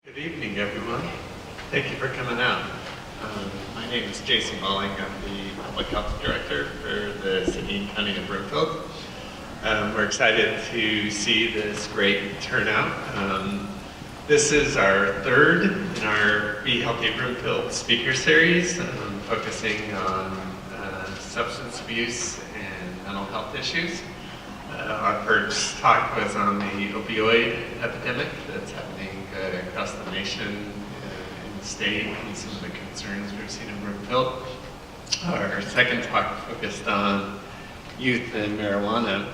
Good evening, everyone. Thank you for coming out. My name is Jason Malling. I'm the Public Health Director for the City and County of Broomfield. We're excited to see this great turnout. This is our third in our Be Healthy Broomfield speaker series, focusing on substance abuse and mental health issues. Our first talk was on the opioid epidemic that's happening across the nation, in the state, and some of the concerns we've seen in Broomfield. Our second talk focused on youth and marijuana.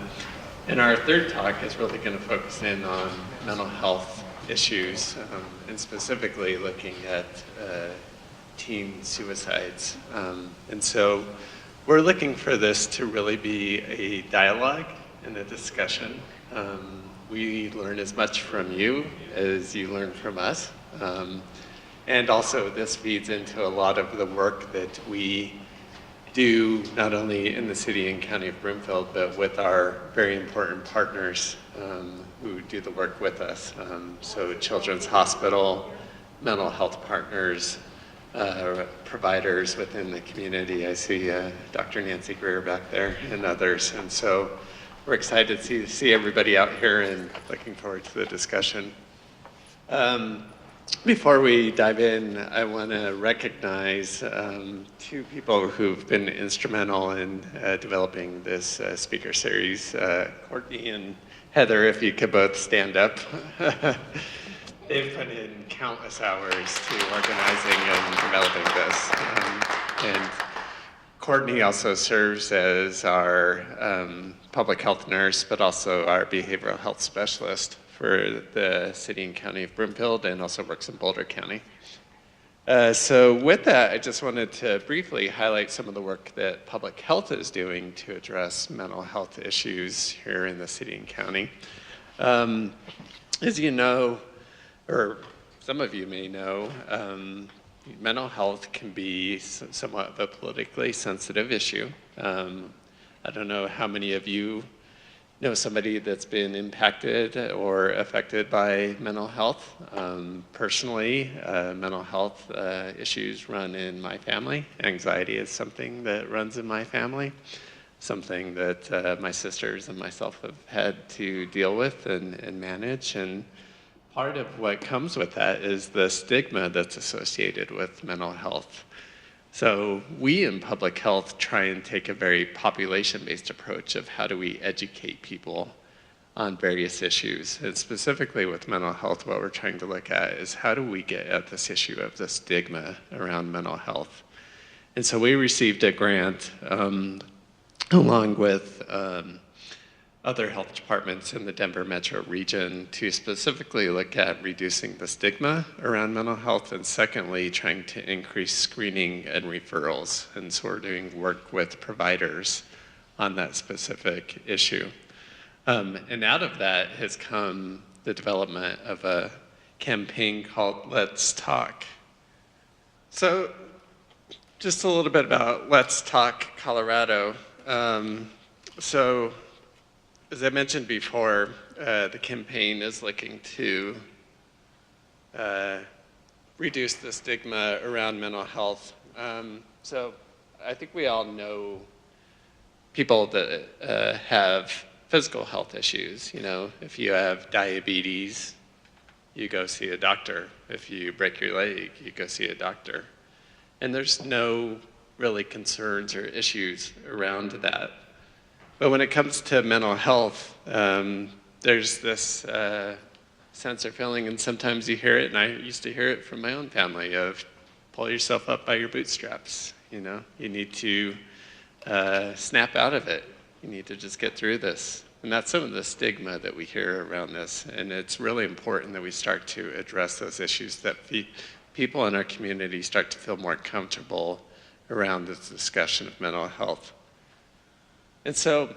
And our third talk is really going to focus in on mental health issues, and specifically looking at teen suicides. And so we're looking for this to really be a dialogue and a discussion. We learn as much from you as you learn from us. And also this feeds into a lot of the work that we do, not only in the City and County of Broomfield, but with our very important partners who do the work with us. So Children's Hospital, mental health partners, providers within the community. I see Dr. Nancy Greer back there and others. And so we're excited to see everybody out here and looking forward to the discussion. Before we dive in, I want to recognize two people who've been instrumental in developing this speaker series. Courtney and Heather, if you could both stand up. They've put in countless hours to organizing and developing this. And Courtney also serves as our public health nurse, but also our behavioral health specialist for the City and County of Broomfield, and also works in Boulder County. So with that, I just wanted to briefly highlight some of the work that public health is doing to address mental health issues here in the City and County. As you know, or some of you may know, mental health can be somewhat of a politically sensitive issue. I don't know how many of you know somebody that's been impacted or affected by mental health. Personally, mental health issues run in my family. Anxiety is something that runs in my family, something that my sisters and myself have had to deal with and manage. And part of what comes with that is the stigma that's associated with mental health. So we in public health try and take a very population-based approach of how do we educate people on various issues. And specifically with mental health, what we're trying to look at is how do we get at this issue of the stigma around mental health. And so we received a grant along with other health departments in the Denver metro region to specifically look at reducing the stigma around mental health, and secondly, trying to increase screening and referrals. And so we're doing work with providers on that specific issue. And out of that has come the development of a campaign called Let's Talk. So just a little bit about Let's Talk Colorado. As I mentioned before, the campaign is looking to reduce the stigma around mental health. So I think we all know people that have physical health issues. You know, if you have diabetes, you go see a doctor. If you break your leg, you go see a doctor. And there's no really concerns or issues around that. But when it comes to mental health, there's this sense or feeling, and sometimes you hear it, and I used to hear it from my own family, of pull yourself up by your bootstraps. You know, you need to snap out of it. You need to just get through this. And that's some of the stigma that we hear around this. And it's really important that we start to address those issues, that people in our community start to feel more comfortable around this discussion of mental health. And so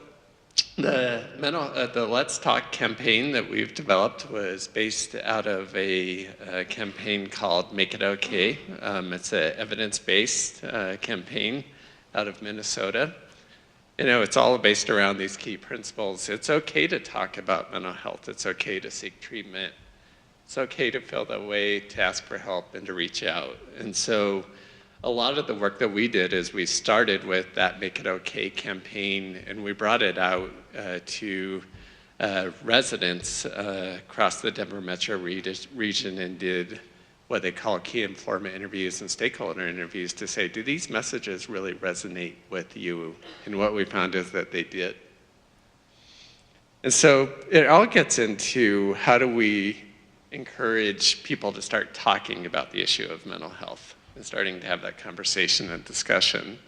the Let's Talk campaign that we've developed was based out of a campaign called Make It Okay. It's an evidence-based campaign out of Minnesota. You know, it's all based around these key principles. It's okay to talk about mental health. It's okay to seek treatment. It's okay to feel that way, to ask for help, and to reach out. And so a lot of the work that we did is we started with that Make It Okay campaign, and we brought it out to residents across the Denver metro region and did what they call key informant interviews and stakeholder interviews to say, do these messages really resonate with you? And what we found is that they did. And so it all gets into how do we encourage people to start talking about the issue of mental health and starting to have that conversation and discussion.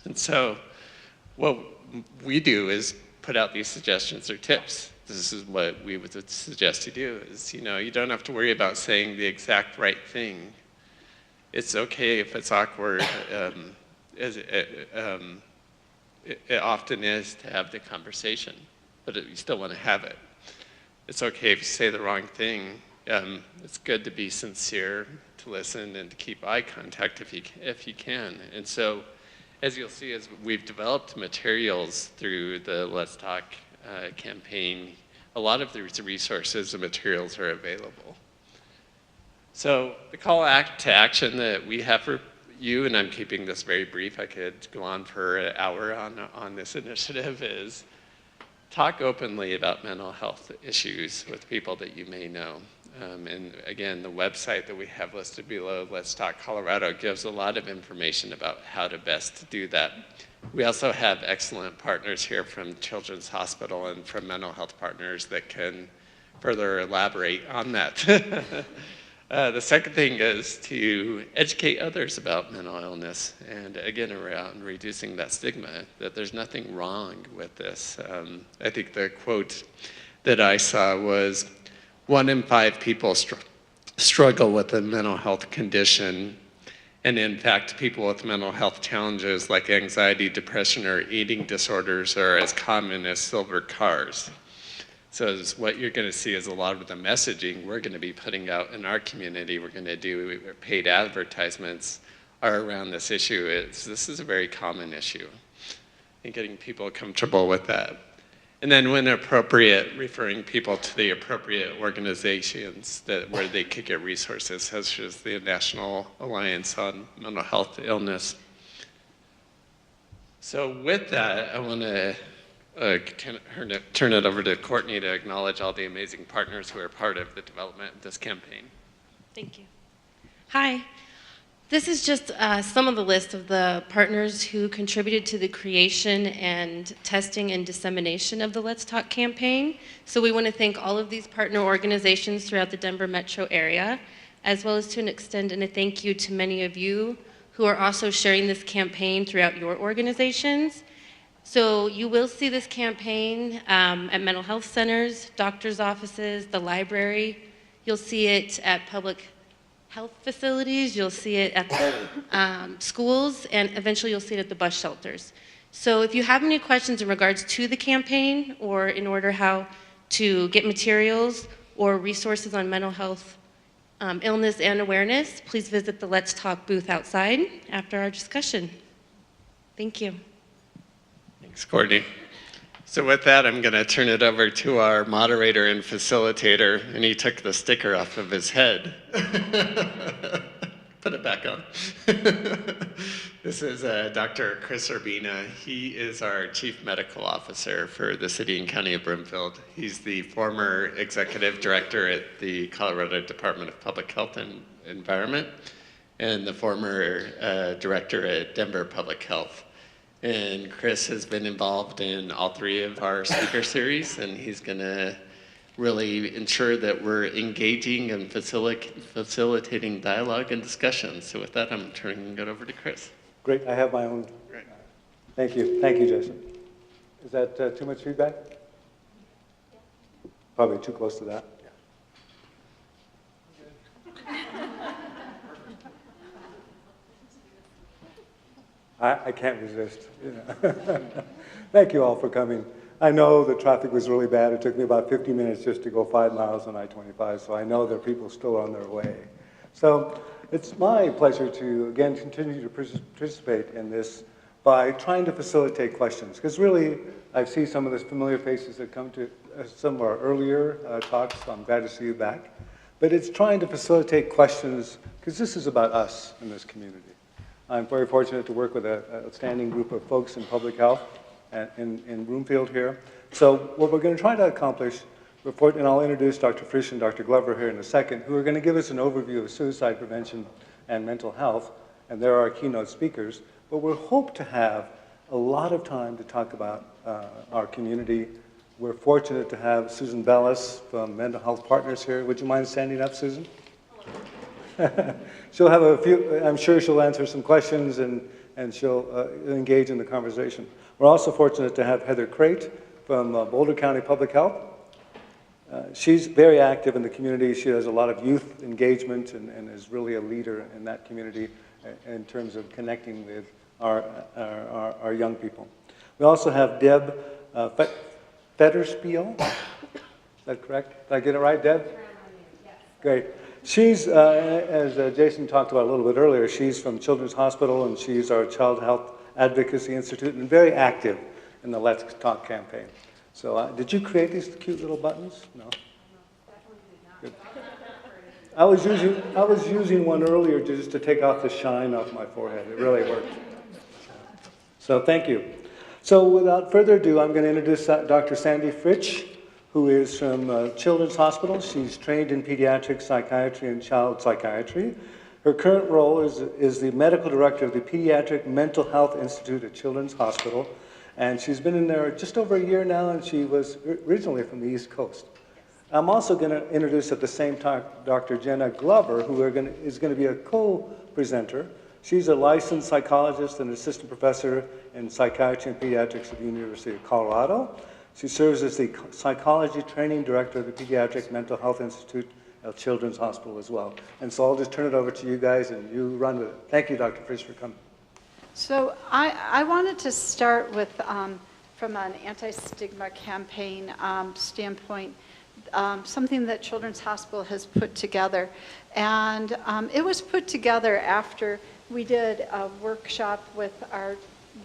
And so what we do is put out these suggestions or tips. This is what we would suggest you do is, you don't have to worry about saying the exact right thing. It's okay if it's awkward, it often is to have the conversation, but you still want to have it. It's okay if you say the wrong thing. It's good to be sincere, to listen, and to keep eye contact if you can. And so, as you'll see, as we've developed materials through the Let's Talk campaign, a lot of these resources and materials are available. So the call to action that we have for you, and I'm keeping this very brief, I could go on for an hour on this initiative, is talk openly about mental health issues with people that you may know. And again, the website that we have listed below, Let's Talk Colorado, gives a lot of information about how to best do that. We also have excellent partners here from Children's Hospital and from mental health partners that can further elaborate on that. The second thing is to educate others about mental illness, and again, around reducing that stigma, that there's nothing wrong with this. I think the quote that I saw was, 1 in 5 people struggle with a mental health condition. And in fact, people with mental health challenges like anxiety, depression, or eating disorders are as common as silver cars. So what you're going to see is a lot of the messaging we're going to be putting out in our community, we're going to do paid advertisements, are around this issue. This is a very common issue, and getting people comfortable with that. And then when appropriate, referring people to the appropriate organizations where they could get resources, such as the National Alliance on Mental Health Illness. So with that, I want to turn it over to Courtney to acknowledge all the amazing partners who are part of the development of this campaign. Thank you. Hi. This is just some of the list of the partners who contributed to the creation and testing and dissemination of the Let's Talk campaign. So we want to thank all of these partner organizations throughout the Denver metro area, as well as to extend a thank you to many of you who are also sharing this campaign throughout your organizations. So you will see this campaign at mental health centers, doctors' offices, the library. You'll see it at public health facilities, you'll see it at the schools, and eventually you'll see it at the bus shelters. So if you have any questions in regards to the campaign or in order how to get materials or resources on mental health illness and awareness, please visit the Let's Talk booth outside after our discussion. Thank you. Thanks, Courtney. So with that, I'm going to turn it over to our moderator and facilitator, and he took the sticker off of his head. Put it back on. This is Dr. Chris Urbina. He is our Chief Medical Officer for the City and County of Broomfield. He's the former Executive Director at the Colorado Department of Public Health and Environment, and the former Director at Denver Public Health. And Chris has been involved in all 3 of our speaker series, and he's going to really ensure that we're engaging and facilitating dialogue and discussion. So with that, I'm turning it over to Chris. Great, I have my own. Great. Thank you, Jason. Is that too much feedback? Probably too close to that. I can't resist. Thank you all for coming. I know the traffic was really bad. It took me about 50 minutes just to go 5 miles on I-25, so I know there are people still on their way. So it's my pleasure to, again, continue to participate in this by trying to facilitate questions, because really, I see some of the familiar faces that come to some of our earlier talks, so I'm glad to see you back. but it's trying to facilitate questions, because this is about us in this community. I'm very fortunate to work with an outstanding group of folks in public health in Broomfield here. So what we're going to try to accomplish, and I'll introduce Dr. Frisch and Dr. Glover here in a second, who are going to give us an overview of suicide prevention and mental health, and they're our keynote speakers. But we hope to have a lot of time to talk about our community. We're fortunate to have Susan Bellis from Mental Health Partners here. Would you mind standing up, Susan? She'll have a few, I'm sure she'll answer some questions and she'll engage in the conversation. We're also fortunate to have Heather Crate from Boulder County Public Health. She's very active in the community. She has a lot of youth engagement and is really a leader in that community in terms of connecting with our young people. We also have Deb Fetterspiel. Is that correct? Did I get it right, Deb? Yes. Great. She's, as Jason talked about a little bit earlier, she's from Children's Hospital, and she's our Child Health Advocacy Institute, and very active in the Let's Talk campaign. So did you create these cute little buttons? No? Good. I was using one earlier just to take off the shine off my forehead. It really worked. So thank you. So without further ado, I'm going to introduce Dr. Sandy Fritsch, who is from Children's Hospital. She's trained in pediatric psychiatry and child psychiatry. Her current role is the medical director of the Pediatric Mental Health Institute at Children's Hospital. And she's been in there just over a year now, and she was originally from the East Coast. I'm also going to introduce at the same time Dr. Jenna Glover, who is going to be a co-presenter. She's a licensed psychologist and assistant professor in psychiatry and pediatrics at the University of Colorado. She serves as the psychology training director of the Pediatric Mental Health Institute at Children's Hospital as well. And so I'll just turn it over to you guys and you run with it. Thank you, Dr. Frisch, for coming. So I wanted to start with, from an anti-stigma campaign standpoint, something that Children's Hospital has put together. And it was put together after we did a workshop with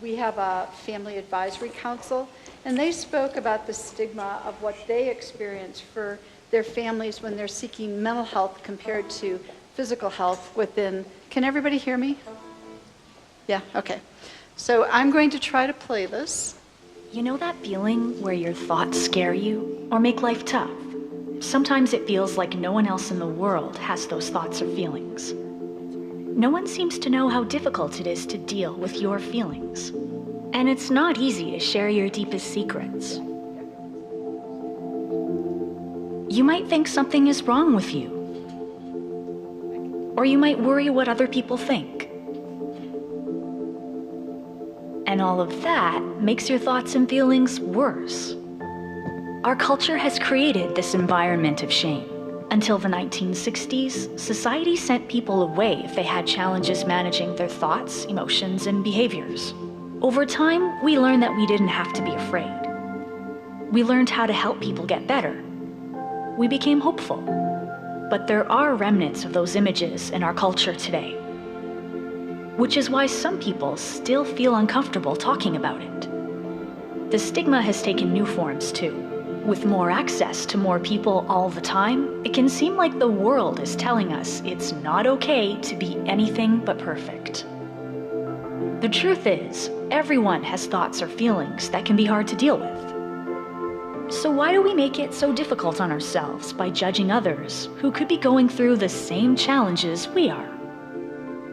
we have a family advisory council, and they spoke about the stigma of what they experience for their families when they're seeking mental health compared to physical health within, can everybody hear me? Yeah, okay. So I'm going to try to play this. You know that feeling where your thoughts scare you or make life tough? Sometimes it feels like no one else in the world has those thoughts or feelings. No one seems to know how difficult it is to deal with your feelings. And it's not easy to share your deepest secrets. You might think something is wrong with you. Or you might worry what other people think. And all of that makes your thoughts and feelings worse. Our culture has created this environment of shame. Until the 1960s, society sent people away if they had challenges managing their thoughts, emotions, and behaviors. Over time, we learned that we didn't have to be afraid. We learned how to help people get better. We became hopeful. But there are remnants of those images in our culture today. Which is why some people still feel uncomfortable talking about it. The stigma has taken new forms too. With more access to more people all the time, it can seem like the world is telling us it's not okay to be anything but perfect. The truth is, everyone has thoughts or feelings that can be hard to deal with. So why do we make it so difficult on ourselves by judging others who could be going through the same challenges we are?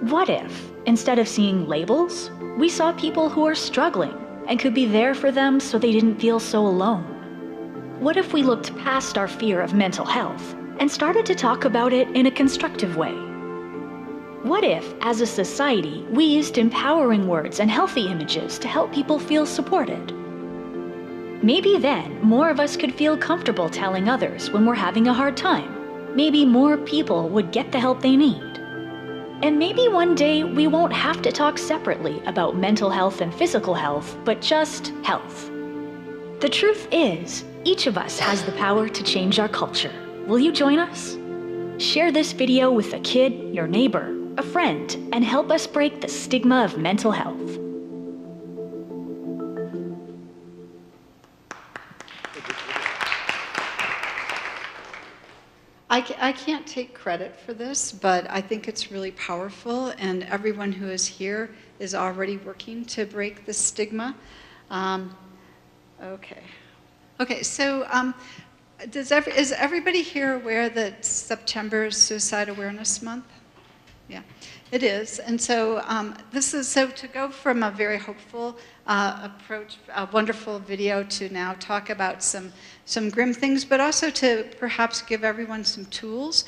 What if, instead of seeing labels, we saw people who are struggling and could be there for them so they didn't feel so alone? What if we looked past our fear of mental health and started to talk about it in a constructive way? What if, as a society, we used empowering words and healthy images to help people feel supported? Maybe then more of us could feel comfortable telling others when we're having a hard time. Maybe more people would get the help they need. And maybe one day we won't have to talk separately about mental health and physical health, but just health. The truth is, each of us has the power to change our culture. Will you join us? Share this video with a kid, your neighbor, a friend, and help us break the stigma of mental health. I can't take credit for this, but I think it's really powerful, and everyone who is here is already working to break the stigma. Okay. Okay, so is everybody here aware that September is Suicide Awareness Month? Yeah, it is. And so so to go from a very hopeful approach, a wonderful video, to now talk about some grim things, but also to perhaps give everyone some tools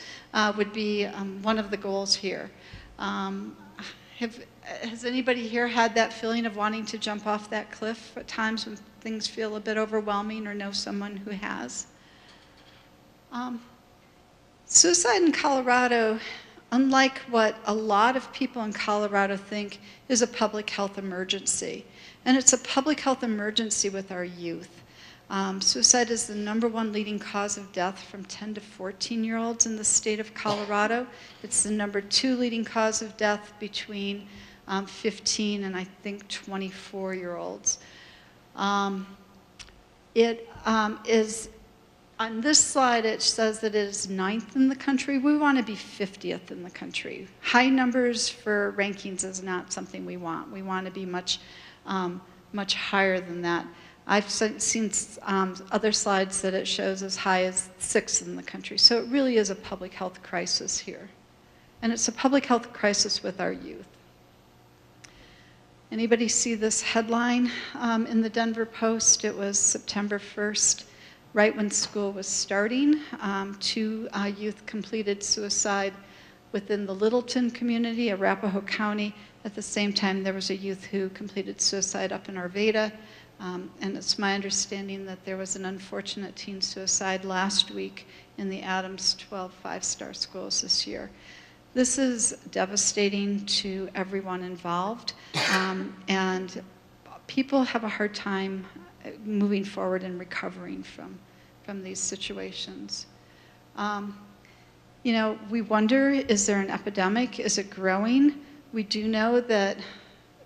would be one of the goals here. Has anybody here had that feeling of wanting to jump off that cliff at times when things feel a bit overwhelming, or know someone who has? Suicide in Colorado, unlike what a lot of people in Colorado think, is a public health emergency. And it's a public health emergency with our youth. Suicide is the #1 leading cause of death from 10 to 14-year-olds in the state of Colorado. It's the #2 leading cause of death between 15 and I think 24-year-olds. It is, on this slide, it says that it is 9th in the country. We want to be 50th in the country. High numbers for rankings is not something we want. We want to be much higher than that. I've seen other slides that it shows as high as 6th in the country. So it really is a public health crisis here. And it's a public health crisis with our youth. Anybody see this headline in the Denver Post? It was September 1st, right when school was starting. 2 youth completed suicide within the Littleton community, Arapahoe County. At the same time, there was a youth who completed suicide up in Arvada. And it's my understanding that there was an unfortunate teen suicide last week in the Adams 12 5-star schools this year. This is devastating to everyone involved, and people have a hard time moving forward and recovering from these situations. We wonder, is there an epidemic? Is it growing? We do know that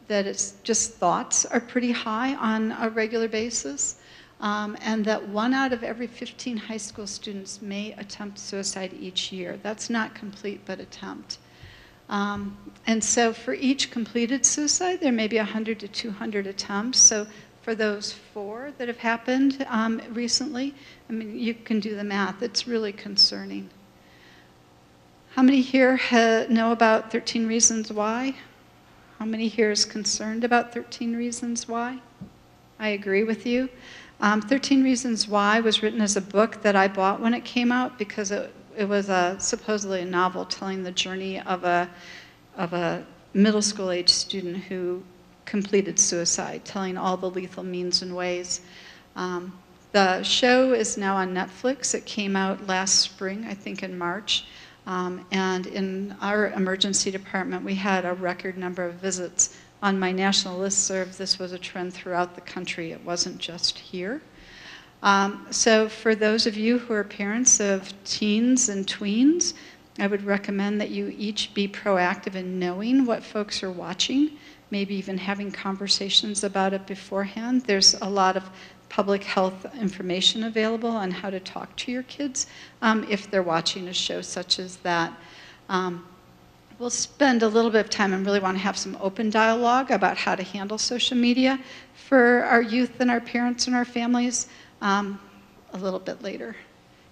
it's just thoughts are pretty high on a regular basis, and that 1 out of every 15 high school students may attempt suicide each year. That's not complete, but attempt. And so for each completed suicide, there may be 100 to 200 attempts. So for those 4 that have happened recently, I mean, you can do the math. It's really concerning. How many here know about 13 Reasons Why? How many here is concerned about 13 Reasons Why? I agree with you. 13 Reasons Why was written as a book that I bought when it came out because it was supposedly a novel telling the journey of a middle school age student who completed suicide, telling all the lethal means and ways. The show is now on Netflix. It came out last spring, I think in March. And in our emergency department, we had a record number of visits. On my national listserv, this was a trend throughout the country. It wasn't just here. So for those of you who are parents of teens and tweens, I would recommend that you each be proactive in knowing what folks are watching, maybe even having conversations about it beforehand. There's a lot of public health information available on how to talk to your kids if they're watching a show such as that. We'll spend a little bit of time and really want to have some open dialogue about how to handle social media for our youth and our parents and our families a little bit later.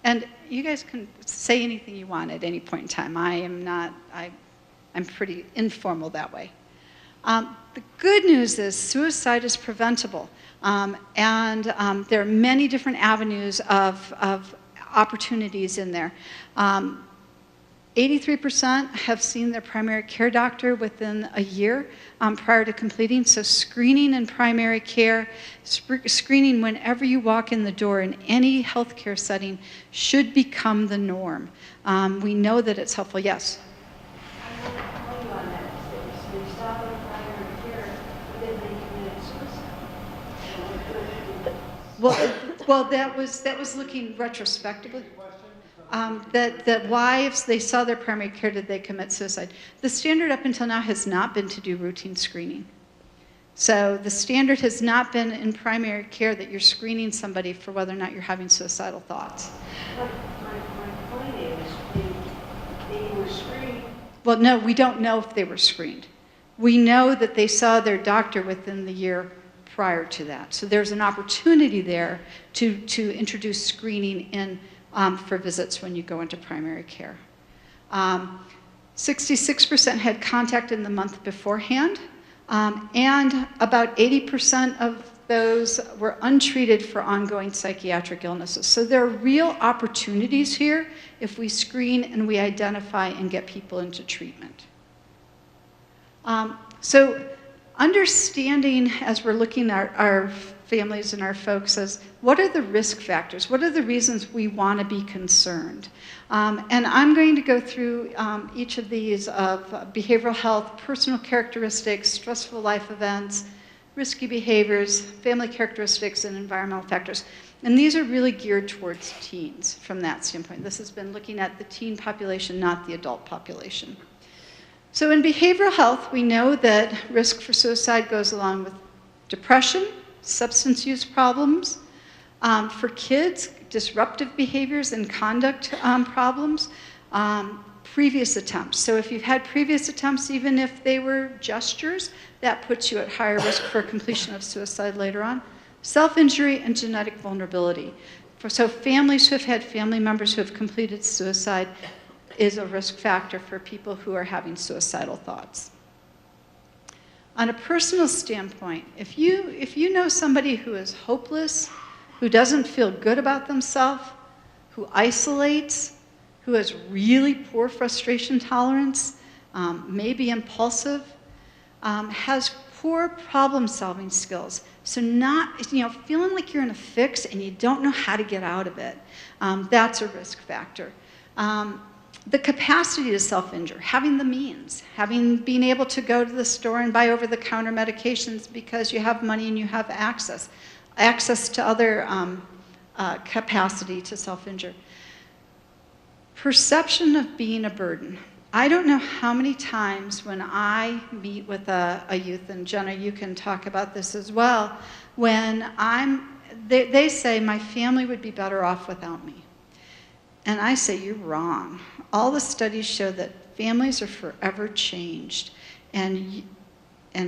And you guys can say anything you want at any point in time. I'm pretty informal that way. The good news is suicide is preventable. And there are many different avenues of opportunities in there. 83% have seen their primary care doctor within a year prior to completing. So screening in primary care, screening whenever you walk in the door in any healthcare setting should become the norm. We know that it's helpful. Yes? Well, that was looking retrospectively. That why, if they saw their primary care, did they commit suicide? The standard up until now has not been to do routine screening. So the standard has not been in primary care that you're screening somebody for whether or not you're having suicidal thoughts. My point is, well, no, we don't know if they were screened. We know that they saw their doctor within the year prior to that. So there's an opportunity there to introduce screening in for visits when you go into primary care. 66% had contact in the month beforehand, and about 80% of those were untreated for ongoing psychiatric illnesses. So there are real opportunities here if we screen and we identify and get people into treatment. So understanding, as we're looking at our families and our folks, as what are the risk factors? What are the reasons we want to be concerned? And I'm going to go through each of these of behavioral health, personal characteristics, stressful life events, risky behaviors, family characteristics, and environmental factors. And these are really geared towards teens from that standpoint. This has been looking at the teen population, not the adult population. So in behavioral health, we know that risk for suicide goes along with depression, substance use problems. For kids, disruptive behaviors and conduct problems, previous attempts. So if you've had previous attempts, even if they were gestures, that puts you at higher risk for completion of suicide later on. Self-injury and genetic vulnerability. So families who have had family members who have completed suicide is a risk factor for people who are having suicidal thoughts. On a personal standpoint, if you know somebody who is hopeless, who doesn't feel good about themselves, who isolates, who has really poor frustration tolerance, maybe impulsive, has poor problem-solving skills. So feeling like you're in a fix and you don't know how to get out of it, that's a risk factor. The capacity to self-injure, having the means, being able to go to the store and buy over-the-counter medications because you have money and you have access to other capacity to self-injure. Perception of being a burden. I don't know how many times when I meet with a youth, and Jenna, you can talk about this as well, when they say, my family would be better off without me. And I say, you're wrong. All the studies show that families are forever changed. And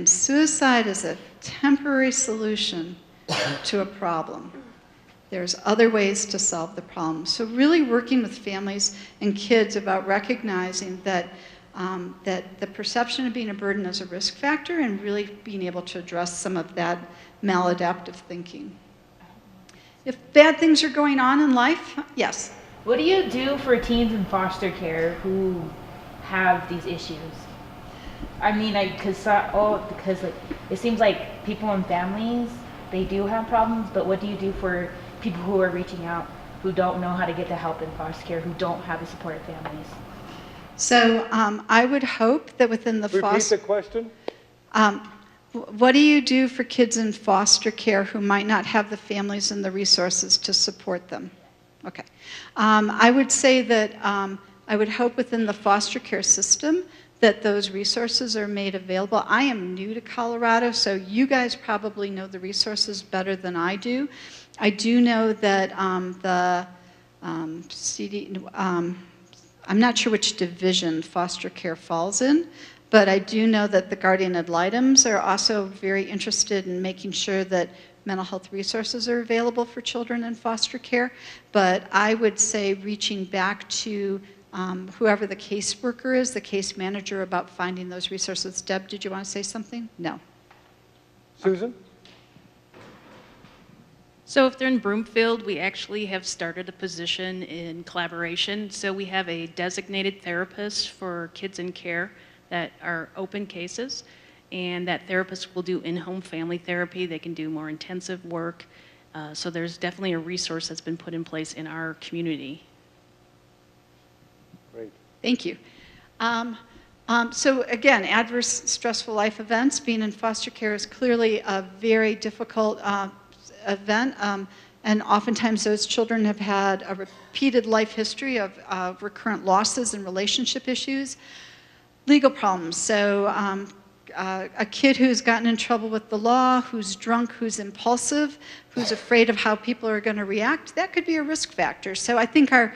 suicide is a temporary solution to a problem. There's other ways to solve the problem. So really working with families and kids about recognizing that the perception of being a burden is a risk factor and really being able to address some of that maladaptive thinking. If bad things are going on in life, yes? What do you do for teens in foster care who have these issues? I mean, because it seems like people in families, they do have problems, but what do you do for people who are reaching out, who don't know how to get the help in foster care, who don't have the supportive families? So I would hope that within the foster... Repeat the question. What do you do for kids in foster care who might not have the families and the resources to support them? Okay. I would say that I would hope within the foster care system that those resources are made available. I am new to Colorado, so you guys probably know the resources better than I do. I do know that the CD, I'm not sure which division foster care falls in, but I do know that the guardian ad litems are also very interested in making sure that mental health resources are available for children in foster care. But I would say reaching back to whoever the caseworker is, the case manager, about finding those resources. Deb, did you want to say something? No. Susan? So if they're in Broomfield, we actually have started a position in collaboration. So we have a designated therapist for kids in care that are open cases, and that therapist will do in-home family therapy. They can do more intensive work. So there's definitely a resource that's been put in place in our community. Great. Thank you. So again, adverse stressful life events, being in foster care is clearly a very difficult event, and oftentimes those children have had a repeated life history of recurrent losses and relationship issues. Legal problems, so a kid who's gotten in trouble with the law, who's drunk, who's impulsive, who's afraid of how people are going to react, that could be a risk factor. So I think our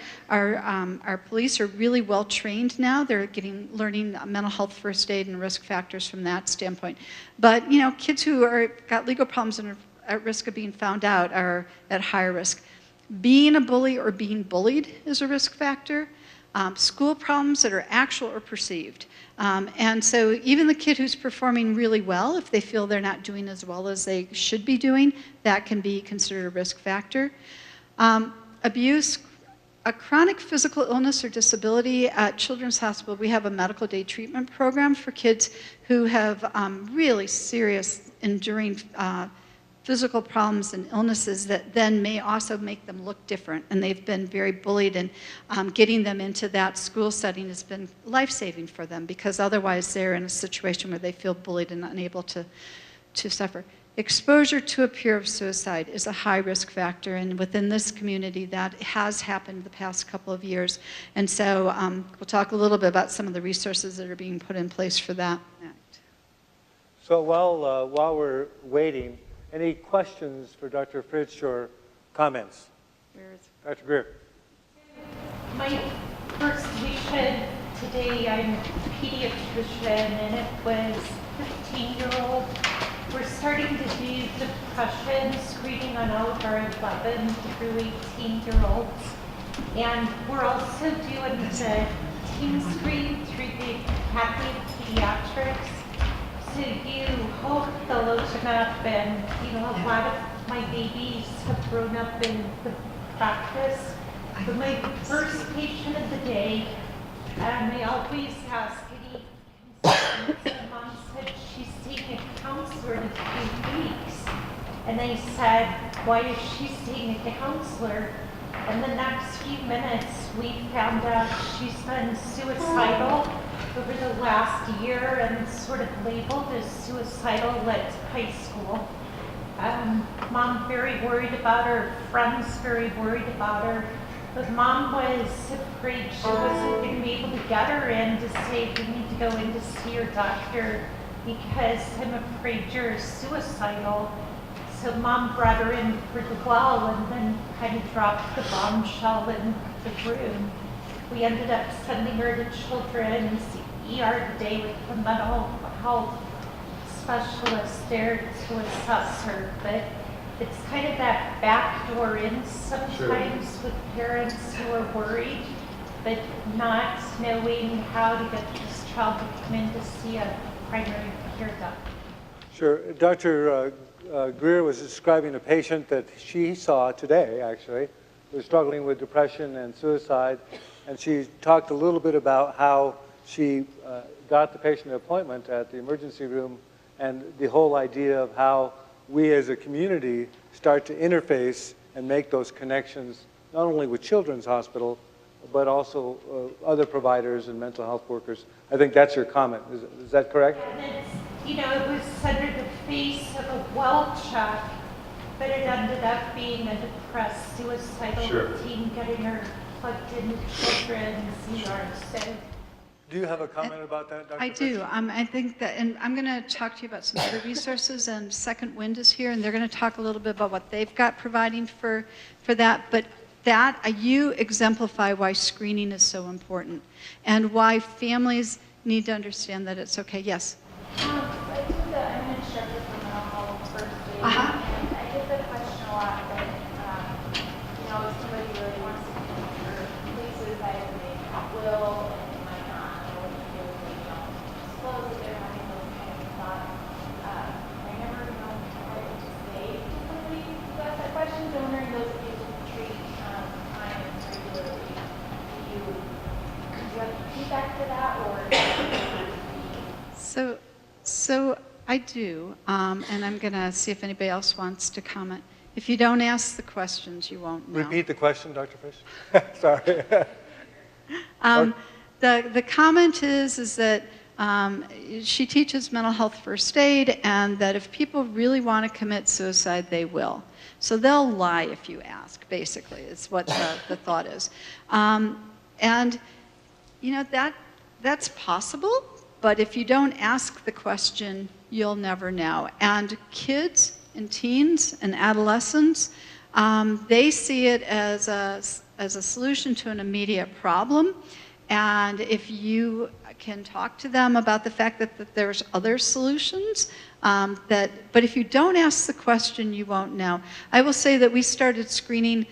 police are really well trained now. They're learning mental health first aid and risk factors from that standpoint. But kids who got legal problems and are at risk of being found out are at higher risk. Being a bully or being bullied is a risk factor. School problems that are actual or perceived. And so even the kid who's performing really well, if they feel they're not doing as well as they should be doing, that can be considered a risk factor. Abuse, a chronic physical illness or disability. At Children's Hospital, we have a medical day treatment program for kids who have really serious, enduring physical problems and illnesses that then may also make them look different. And they've been very bullied, and getting them into that school setting has been life-saving for them, because otherwise they're in a situation where they feel bullied and unable to suffer. Exposure to a peer of suicide is a high risk factor, and within this community that has happened the past couple of years. And so we'll talk a little bit about some of the resources that are being put in place for that. So while we're waiting, any questions for Dr. Fritsch or comments? Dr. Greer. My first patient today, I'm a pediatrician, and it was a 15-year-old. We're starting to do depression screening on all of our 11 through 18-year-olds. And we're also doing the teen screen through the Academy of Pediatrics. So you hope they'll open up, and a lot of my babies have grown up in the practice. But my first patient of the day, I always ask any concerns, and Mom said she's seeing a counselor in a few weeks. And they said, why is she seeing a counselor? And the next few minutes, we found out she's been suicidal over the last year and sort of labeled as suicidal at high school. Mom very worried about her, friends very worried about her, but Mom was afraid she wasn't going to be able to get her in to say, we need to go in to see your doctor because I'm afraid you're suicidal. So Mom brought her in for the well and then kind of dropped the bombshell in the room. We ended up sending her to Children's ER today with the mental health specialist there to assess her. But it's kind of that back door in sometimes with parents who are worried, but not knowing how to get this child to come in to see a primary care doctor. Sure. Dr. Greer was describing a patient that she saw today, actually, who was struggling with depression and suicide. And she talked a little bit about how she got the patient an appointment at the emergency room, and the whole idea of how we as a community start to interface and make those connections, not only with Children's Hospital, but also other providers and mental health workers. I think that's your comment. Is that correct? And it was under the face of a well check, but it ended up being a depressed, suicidal teen getting her plugged into Children's ER. So. Do you have a comment about that, Dr. I do. Fritsch? I think that, and I'm going to talk to you about some other resources, and Second Wind is here, and they're going to talk a little bit about what they've got providing for that. But that, you exemplify why screening is so important and why families need to understand that it's okay. Yes? I do I'm an instructor for mental health first aid, and I get the question a lot that, if somebody really wants to commit or complete suicide, they will, and they might not, or what you do if they don't disclose that they're having those kind of thoughts. I never know what to say to somebody who asks that question, so I'm wondering those of you who treat clients regularly, do you have feedback to that, or So I do, and I'm going to see if anybody else wants to comment. If you don't ask the questions, you won't know. Repeat the question, Dr. Fritsch. Sorry. The comment is that she teaches mental health first aid, and that if people really want to commit suicide, they will. So they'll lie if you ask, basically, is what the thought is. And, that's possible. But if you don't ask the question, you'll never know. And kids and teens and adolescents, they see it as a solution to an immediate problem. And if you can talk to them about the fact that there's other solutions, but if you don't ask the question, you won't know. I will say that we started screening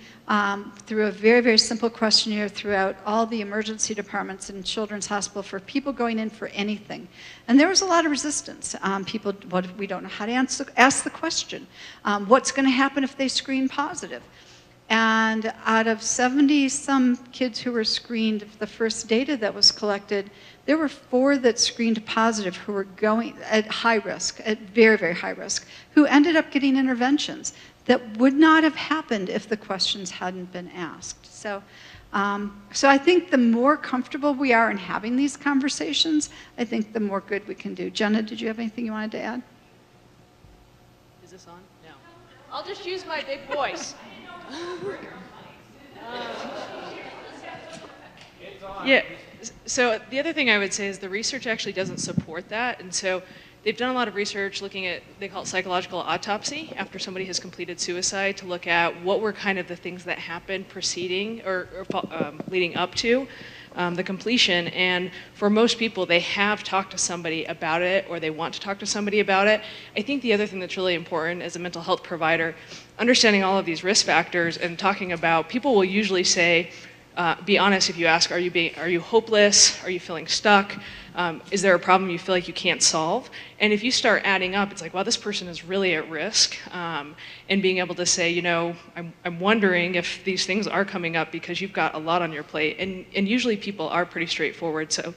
through a very, very simple questionnaire throughout all the emergency departments in Children's Hospital for people going in for anything. And there was a lot of resistance. We don't know how to ask the question. What's going to happen if they screen positive? And out of 70-some kids who were screened, the first data that was collected, there were 4 that screened positive who were going at high risk, at very, very high risk, who ended up getting interventions that would not have happened if the questions hadn't been asked. So I think the more comfortable we are in having these conversations, I think the more good we can do. Jenna, did you have anything you wanted to add? Is this on? No. I'll just use my big voice. Yeah, so the other thing I would say is the research actually doesn't support that. And so they've done a lot of research looking at, they call it psychological autopsy, after somebody has completed suicide, to look at what were kind of the things that happened preceding or leading up to the completion. And for most people, they have talked to somebody about it, or they want to talk to somebody about it. I think the other thing that's really important as a mental health provider, understanding all of these risk factors and talking about, people will usually say, be honest if you ask, are you hopeless? Are you feeling stuck? Is there a problem you feel like you can't solve? And if you start adding up, it's like, wow, this person is really at risk. And being able to say, you know, I'm wondering if these things are coming up because you've got a lot on your plate. And usually people are pretty straightforward. So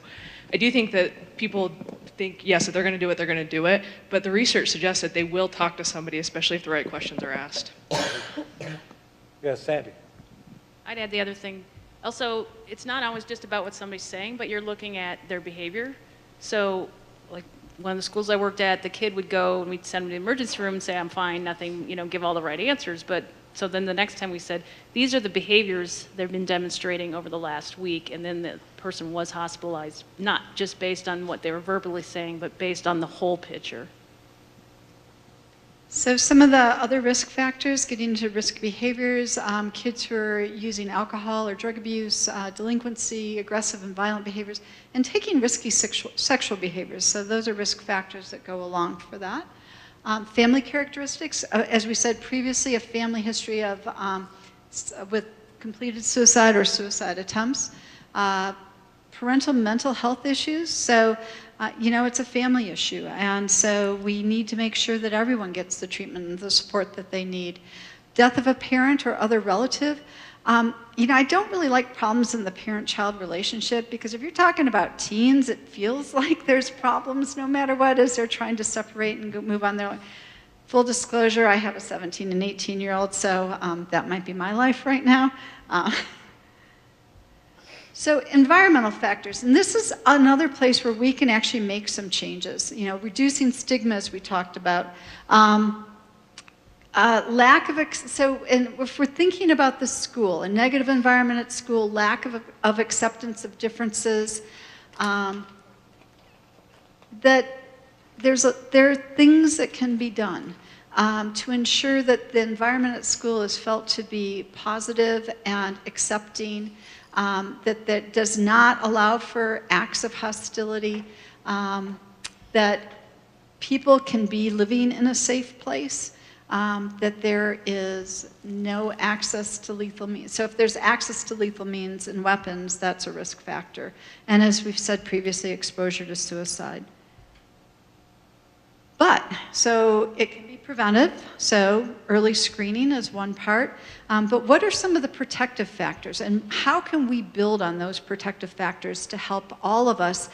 I do think that people think, yes, if they're going to do it, they're going to do it. But the research suggests that they will talk to somebody, especially if the right questions are asked. Yes, Sandy. I'd add the other thing. Also, it's not always just about what somebody's saying, but you're looking at their behavior. So, like one of the schools I worked at, the kid would go and we'd send him to the emergency room and say, I'm fine, nothing, you know, give all the right answers. But so then the next time we said, these are the behaviors they've been demonstrating over the last week, and then the person was hospitalized, not just based on what they were verbally saying, but based on the whole picture. So some of the other risk factors, getting into risk behaviors, kids who are using alcohol or drug abuse, delinquency, aggressive and violent behaviors, and taking risky sexual behaviors. So those are risk factors that go along for that. Family characteristics, as we said previously, a family history of with completed suicide or suicide attempts. Parental mental health issues. So you know, it's a family issue, and so we need to make sure that everyone gets the treatment and the support that they need. Death of a parent or other relative. You know, I don't really like problems in the parent-child relationship, because if you're talking about teens, it feels like there's problems no matter what, as they're trying to separate and move on their own. Full disclosure, I have a 17 and 18-year-old, so that might be my life right now. So environmental factors, and this is another place where we can actually make some changes. You know, reducing stigma, as we talked about. So if we're thinking about the school, a negative environment at school, lack of acceptance of differences, that there are things that can be done to ensure that the environment at school is felt to be positive and accepting, that does not allow for acts of hostility, that people can be living in a safe place, that there is no access to lethal means. So if there's access to lethal means and weapons, that's a risk factor. And as we've said previously, exposure to suicide. So it can be preventive, so early screening is one part, but what are some of the protective factors, and how can we build on those protective factors to help all of us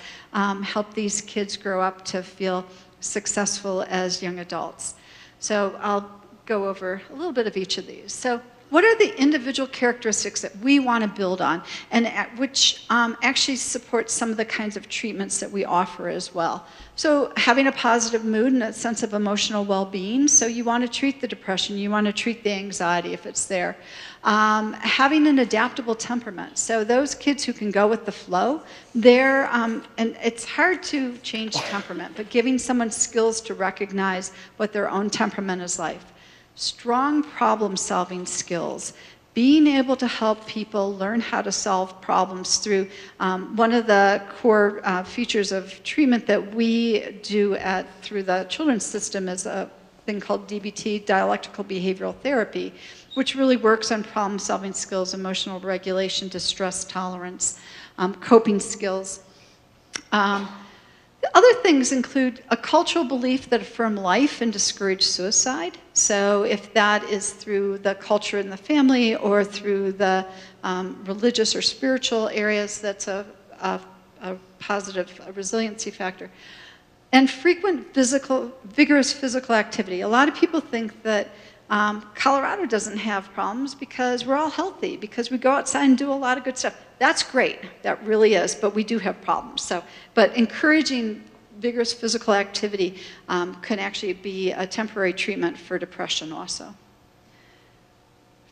help these kids grow up to feel successful as young adults? So I'll go over a little bit of each of these. So what are the individual characteristics that we want to build on, and which actually supports some of the kinds of treatments that we offer as well. So having a positive mood and a sense of emotional well-being, so you want to treat the depression, you want to treat the anxiety if it's there. Having an adaptable temperament, so those kids who can go with the flow, they're, and it's hard to change temperament, but giving someone skills to recognize what their own temperament is like. Strong problem-solving skills, being able to help people learn how to solve problems through one of the core features of treatment that we do through the children's system is a thing called DBT, dialectical behavioral therapy, which really works on problem-solving skills, emotional regulation, distress tolerance, coping skills. Other things include a cultural belief that affirm life and discourage suicide. So if that is through the culture in the family or through the religious or spiritual areas, that's a positive resiliency factor. And frequent vigorous physical activity. A lot of people think that Colorado doesn't have problems because we're all healthy, because we go outside and do a lot of good stuff. That's great, that really is, but we do have problems. So, but encouraging vigorous physical activity can actually be a temporary treatment for depression also.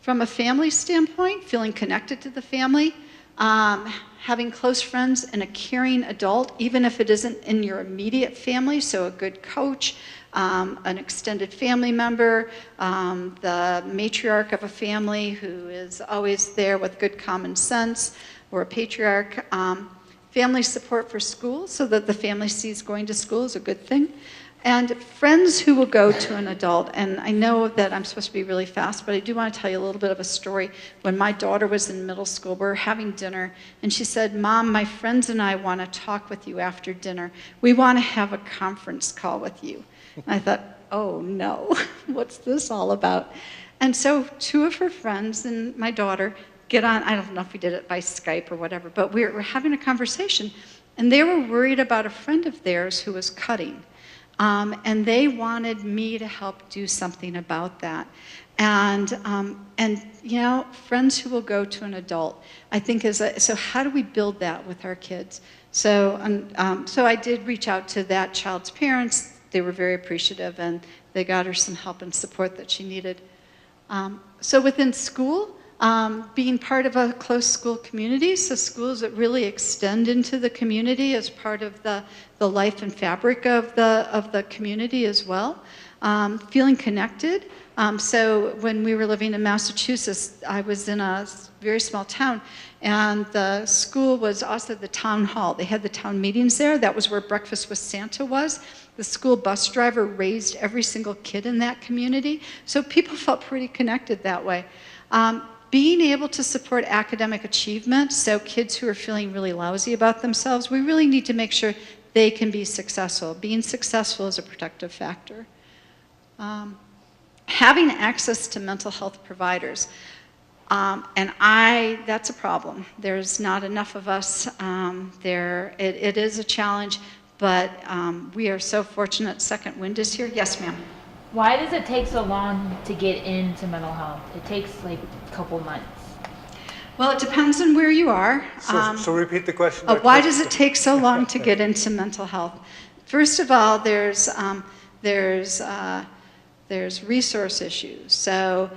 From a family standpoint, feeling connected to the family, having close friends and a caring adult, even if it isn't in your immediate family, so a good coach, an extended family member, the matriarch of a family who is always there with good common sense, or a patriarch. Family support for school, so that the family sees going to school is a good thing. And friends who will go to an adult. And I know that I'm supposed to be really fast, but I do want to tell you a little bit of a story. When my daughter was in middle school, we were having dinner, and she said, "Mom, my friends and I want to talk with you after dinner. We want to have a conference call with you." And I thought, oh no, what's this all about? And so two of her friends and my daughter get on, I don't know if we did it by Skype or whatever, but we're having a conversation, and they were worried about a friend of theirs who was cutting. And they wanted me to help do something about that. And you know, friends who will go to an adult, I think so how do we build that with our kids? So, so I did reach out to that child's parents. They were very appreciative, and they got her some help and support that she needed. So within school, being part of a close school community, so schools that really extend into the community as part of the life and fabric of the community as well. Feeling connected. So when we were living in Massachusetts, I was in a very small town, and the school was also the town hall. They had the town meetings there. That was where Breakfast with Santa was. The school bus driver raised every single kid in that community. So people felt pretty connected that way. Being able to support academic achievement, so kids who are feeling really lousy about themselves, we really need to make sure they can be successful. Being successful is a protective factor. Having access to mental health providers. That's a problem. There's not enough of us. It is a challenge, but we are so fortunate Second Wind is here. Yes, ma'am. Why does it take so long to get into mental health? It takes like a couple months. Well, it depends on where you are. So repeat the question. Why does it take so long to get into mental health? First of all, there's resource issues. So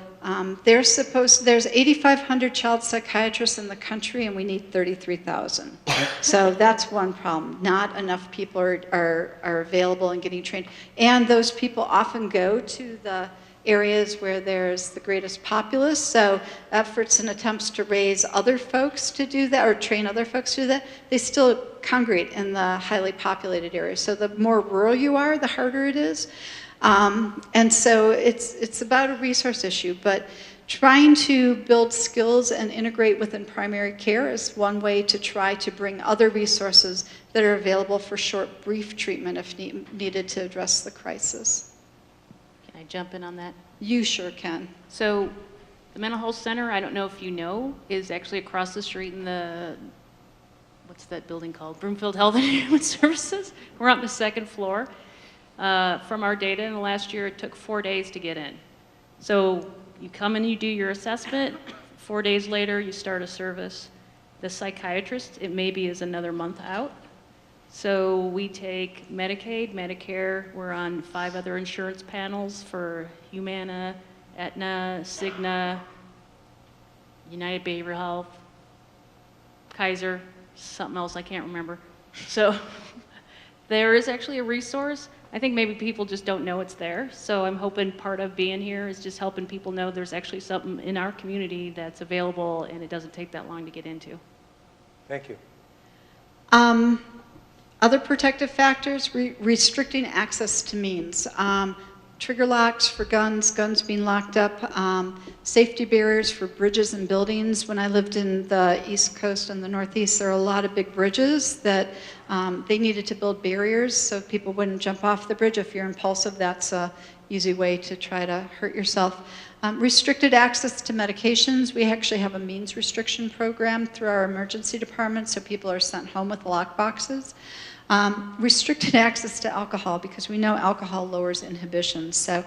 there's 8,500 child psychiatrists in the country, and we need 33,000. So that's one problem. Not enough people are available and getting trained. And those people often go to the areas where there's the greatest populace. So efforts and attempts to raise other folks to do that or train other folks to do that, they still congregate in the highly populated areas. So the more rural you are, the harder it is. And so it's about a resource issue, but trying to build skills and integrate within primary care is one way to try to bring other resources that are available for short, brief treatment if needed to address the crisis. Can I jump in on that? You sure can. So the mental health center, I don't know if you know, is actually across the street in the, what's that building called? Broomfield Health and Human Services. We're on the second floor. From our data in the last year, it took 4 days to get in. So You come and you do your assessment, 4 days later you start a service. The psychiatrist, it maybe is another month out. So we take Medicaid, Medicare, we're on 5 other insurance panels for Humana, Aetna, Cigna, United Behavioral Health, Kaiser, something else I can't remember. So there is actually a resource. I think maybe people just don't know it's there. So I'm hoping part of being here is just helping people know there's actually something in our community that's available and it doesn't take that long to get into. Thank you. Other protective factors, restricting access to means. Trigger locks for guns being locked up, safety barriers for bridges and buildings. When I lived in the East Coast and the Northeast, there are a lot of big bridges that they needed to build barriers so people wouldn't jump off the bridge. If you're impulsive, that's an easy way to try to hurt yourself. Restricted access to medications. We actually have a means restriction program through our emergency department, so people are sent home with lock boxes. Restricted access to alcohol, because we know alcohol lowers inhibition. So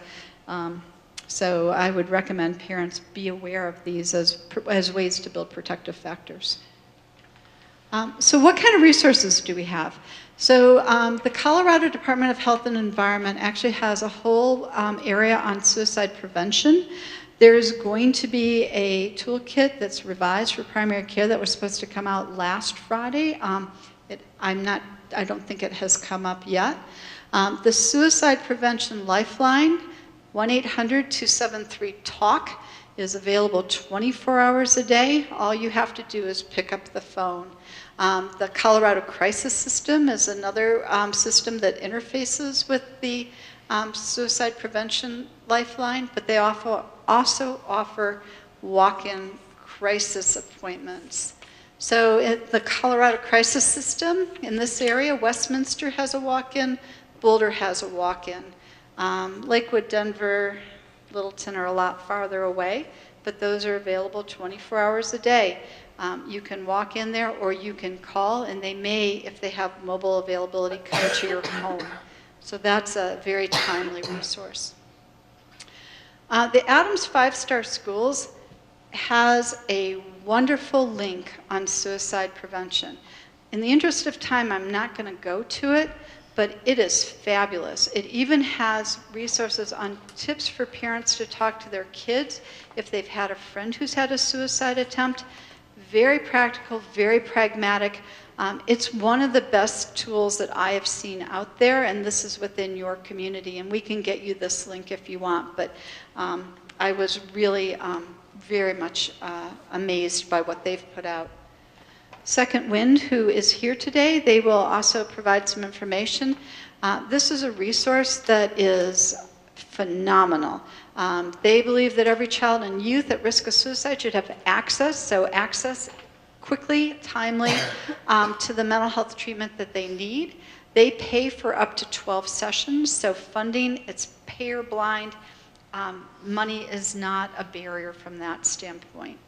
I would recommend parents be aware of these as ways to build protective factors. So what kind of resources do we have? So the Colorado Department of Health and Environment actually has a whole area on suicide prevention. There's going to be a toolkit that's revised for primary care that was supposed to come out last Friday. I don't think it has come up yet. The Suicide Prevention Lifeline, 1-800-273-TALK, is available 24 hours a day. All you have to do is pick up the phone. The Colorado Crisis System is another system that interfaces with the Suicide Prevention Lifeline, but they also offer walk-in crisis appointments. So the Colorado Crisis System in this area, Westminster has a walk-in, Boulder has a walk-in. Lakewood, Denver, Littleton are a lot farther away, but those are available 24 hours a day. You can walk in there or you can call, and they may, if they have mobile availability, come to your home. So that's a very timely resource. The Adams 5-Star Schools has a wonderful link on suicide prevention. In the interest of time, I'm not going to go to it, but it is fabulous. It even has resources on tips for parents to talk to their kids if they've had a friend who's had a suicide attempt. Very practical, very pragmatic. It's one of the best tools that I have seen out there, and this is within your community, and we can get you this link if you want, but I was really very much amazed by what they've put out. Second Wind, who is here today, they will also provide some information. This is a resource that is phenomenal. They believe that every child and youth at risk of suicide should have access quickly, timely, to the mental health treatment that they need. They pay for up to 12 sessions, so funding, it's payer blind. Money is not a barrier from that standpoint.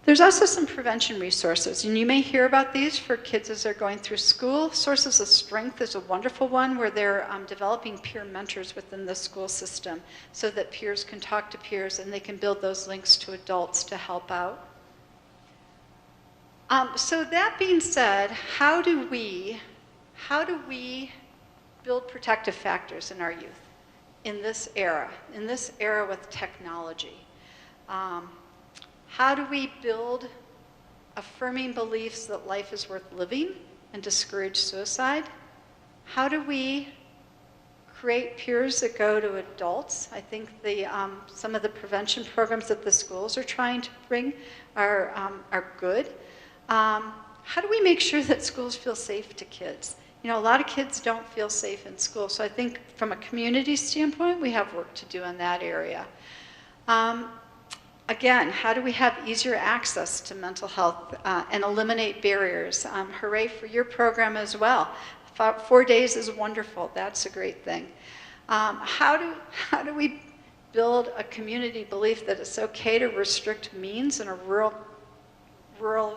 There's also some prevention resources, and you may hear about these for kids as they're going through school. Sources of Strength is a wonderful one where they're developing peer mentors within the school system so that peers can talk to peers and they can build those links to adults to help out. So that being said, how do we build protective factors in our youth in this era with technology? How do we build affirming beliefs that life is worth living and discourage suicide? How do we create peers that go to adults? I think some of the prevention programs that the schools are trying to bring are good. How do we make sure that schools feel safe to kids? You know, a lot of kids don't feel safe in school, so I think from a community standpoint, we have work to do in that area. Again, how do we have easier access to mental health and eliminate barriers? Hooray for your program as well. 4 days is wonderful. That's a great thing. How do we build a community belief that it's okay to restrict means in a rural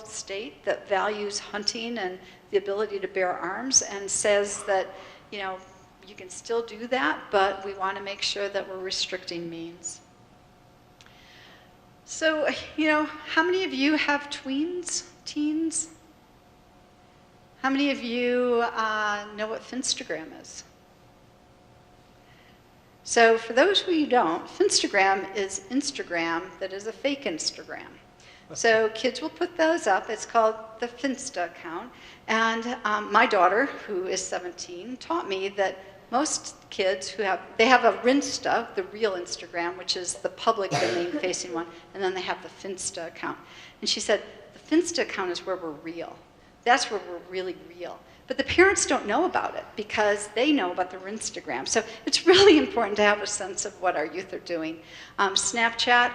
state that values hunting and the ability to bear arms and says that, you know, you can still do that, but we want to make sure that we're restricting means. So, how many of you have tweens, teens? How many of you know what Finstagram is? So for those of you who don't, Finstagram is Instagram that is a fake Instagram. So kids will put those up. It's called the Finsta account. And my daughter, who is 17, taught me that most kids they have a Rinsta, the real Instagram, which is the public domain-facing one, and then they have the Finsta account. And she said, the Finsta account is where we're real. That's where we're really real. But the parents don't know about it because they know about the Instagram. So it's really important to have a sense of what our youth are doing. Snapchat,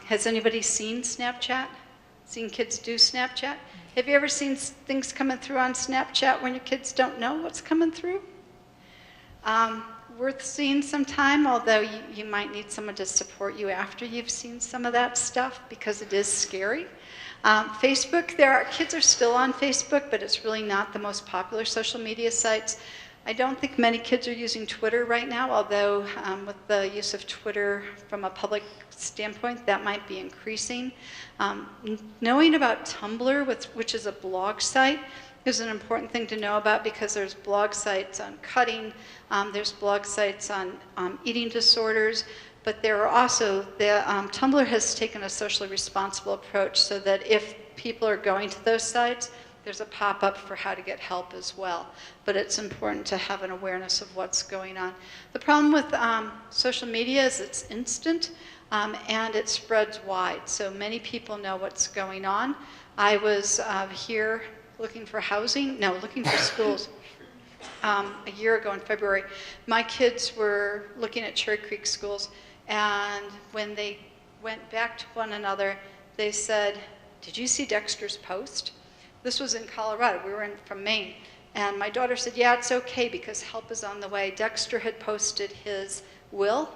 has anybody seen Snapchat? Seen kids do Snapchat? Have you ever seen things coming through on Snapchat when your kids don't know what's coming through? Worth seeing sometime, although you might need someone to support you after you've seen some of that stuff because it is scary. Facebook, kids are still on Facebook, but it's really not the most popular social media sites. I don't think many kids are using Twitter right now, although with the use of Twitter from a public standpoint, that might be increasing. Knowing about Tumblr, which is a blog site, is an important thing to know about because there's blog sites on cutting, there's blog sites on eating disorders, but there are also, Tumblr has taken a socially responsible approach so that if people are going to those sites, there's a pop-up for how to get help as well. But it's important to have an awareness of what's going on. The problem with social media is it's instant and it spreads wide. So many people know what's going on. I was here looking for schools. A year ago in February, my kids were looking at Cherry Creek schools, and when they went back to one another, they said, "Did you see Dexter's post?" This was in Colorado. We were from Maine. And my daughter said, "Yeah, it's okay because help is on the way." Dexter had posted his will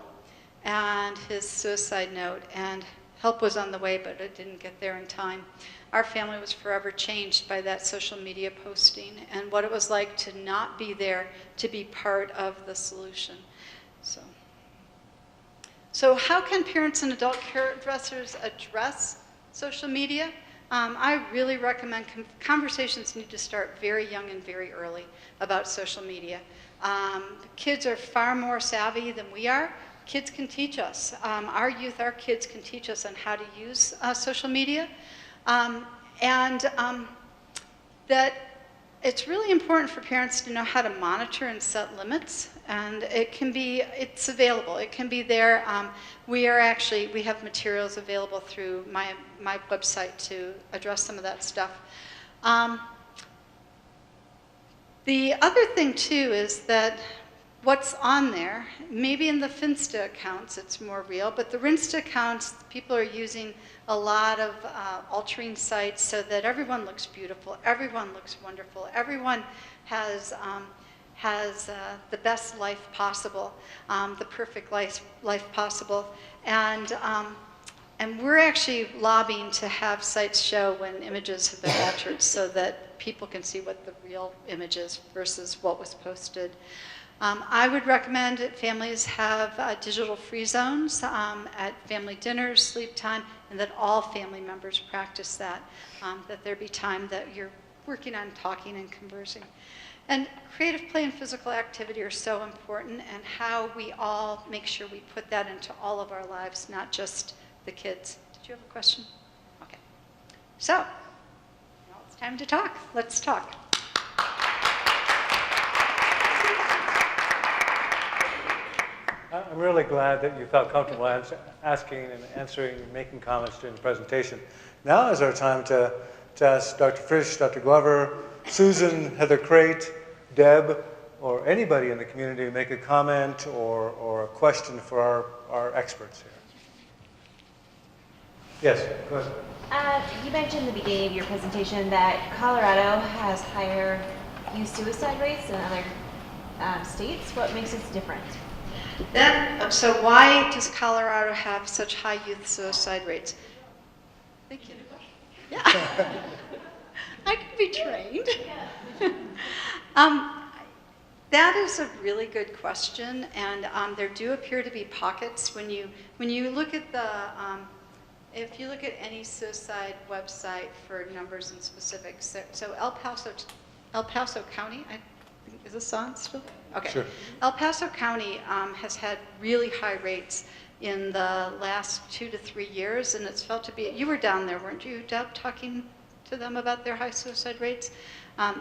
and his suicide note, and help was on the way, but it didn't get there in time. Our family was forever changed by that social media posting and what it was like to not be there, to be part of the solution. So how can parents and adult caregivers address social media? I really recommend conversations need to start very young and very early about social media. Kids are far more savvy than we are. Kids can teach us. Our kids can teach us on how to use social media. That it's really important for parents to know how to monitor and set limits, and it's available. It can be there. We have materials available through my website to address some of that stuff. The other thing too is that what's on there, maybe in the Finsta accounts it's more real, but the Rinsta accounts, people are using a lot of altering sites so that everyone looks beautiful, everyone looks wonderful, everyone has the best life possible, the perfect life possible. And we're actually lobbying to have sites show when images have been altered so that people can see what the real image is versus what was posted. I would recommend that families have digital free zones at family dinners, sleep time, and that all family members practice that there be time that you're working on talking and conversing. And creative play and physical activity are so important, and how we all make sure we put that into all of our lives, not just the kids. Did you have a question? Okay. So, now it's time to talk. Let's talk. I'm really glad that you felt comfortable asking and answering and making comments during the presentation. Now is our time to ask Dr. Frisch, Dr. Glover, Susan, Heather Crate, Deb, or anybody in the community to make a comment or a question for our experts here. Yes, go ahead. You mentioned in the beginning of your presentation that Colorado has higher youth suicide rates than other states. What makes it different? So why does Colorado have such high youth suicide rates? Thank you. Yeah. I can be trained. That is a really good question, and there do appear to be pockets when you look at if you look at any suicide website for numbers and specifics, so El Paso County, is this on still? Okay. Sure. El Paso County has had really high rates in the last 2 to 3 years, and it's felt to be, you were down there, weren't you, Deb, talking to them about their high suicide rates?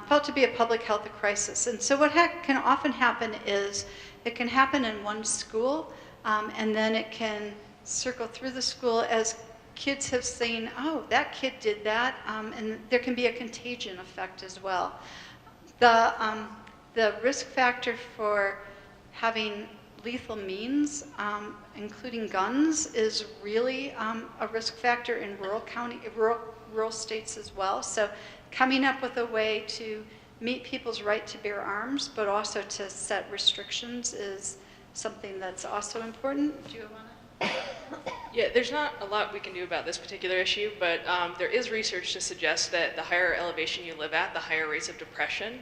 Felt to be a public health crisis. And so what can often happen is it can happen in one school, and then it can circle through the school as kids have seen, oh, that kid did that, and there can be a contagion effect as well. The risk factor for having lethal means, including guns, is really a risk factor in rural states as well. So coming up with a way to meet people's right to bear arms, but also to set restrictions is something that's also important. Do you want to? Yeah, there's not a lot we can do about this particular issue, but there is research to suggest that the higher elevation you live at, the higher rates of depression,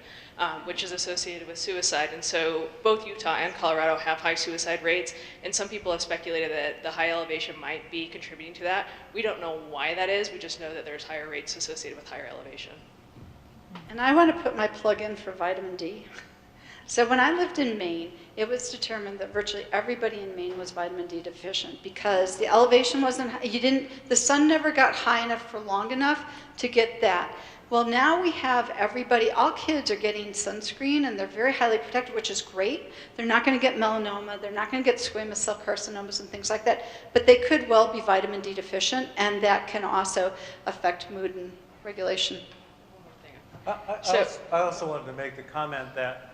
which is associated with suicide. And so both Utah and Colorado have high suicide rates, and some people have speculated that the high elevation might be contributing to that. We don't know why that is, we just know that there's higher rates associated with higher elevation. And I want to put my plug in for vitamin D. So when I lived in Maine, it was determined that virtually everybody in Maine was vitamin D deficient because the elevation wasn't, the sun never got high enough for long enough to get that. Well, now we have everybody, all kids are getting sunscreen and they're very highly protected, which is great. They're not going to get melanoma, they're not going to get squamous cell carcinomas and things like that, but they could well be vitamin D deficient, and that can also affect mood and regulation. I also wanted to make the comment that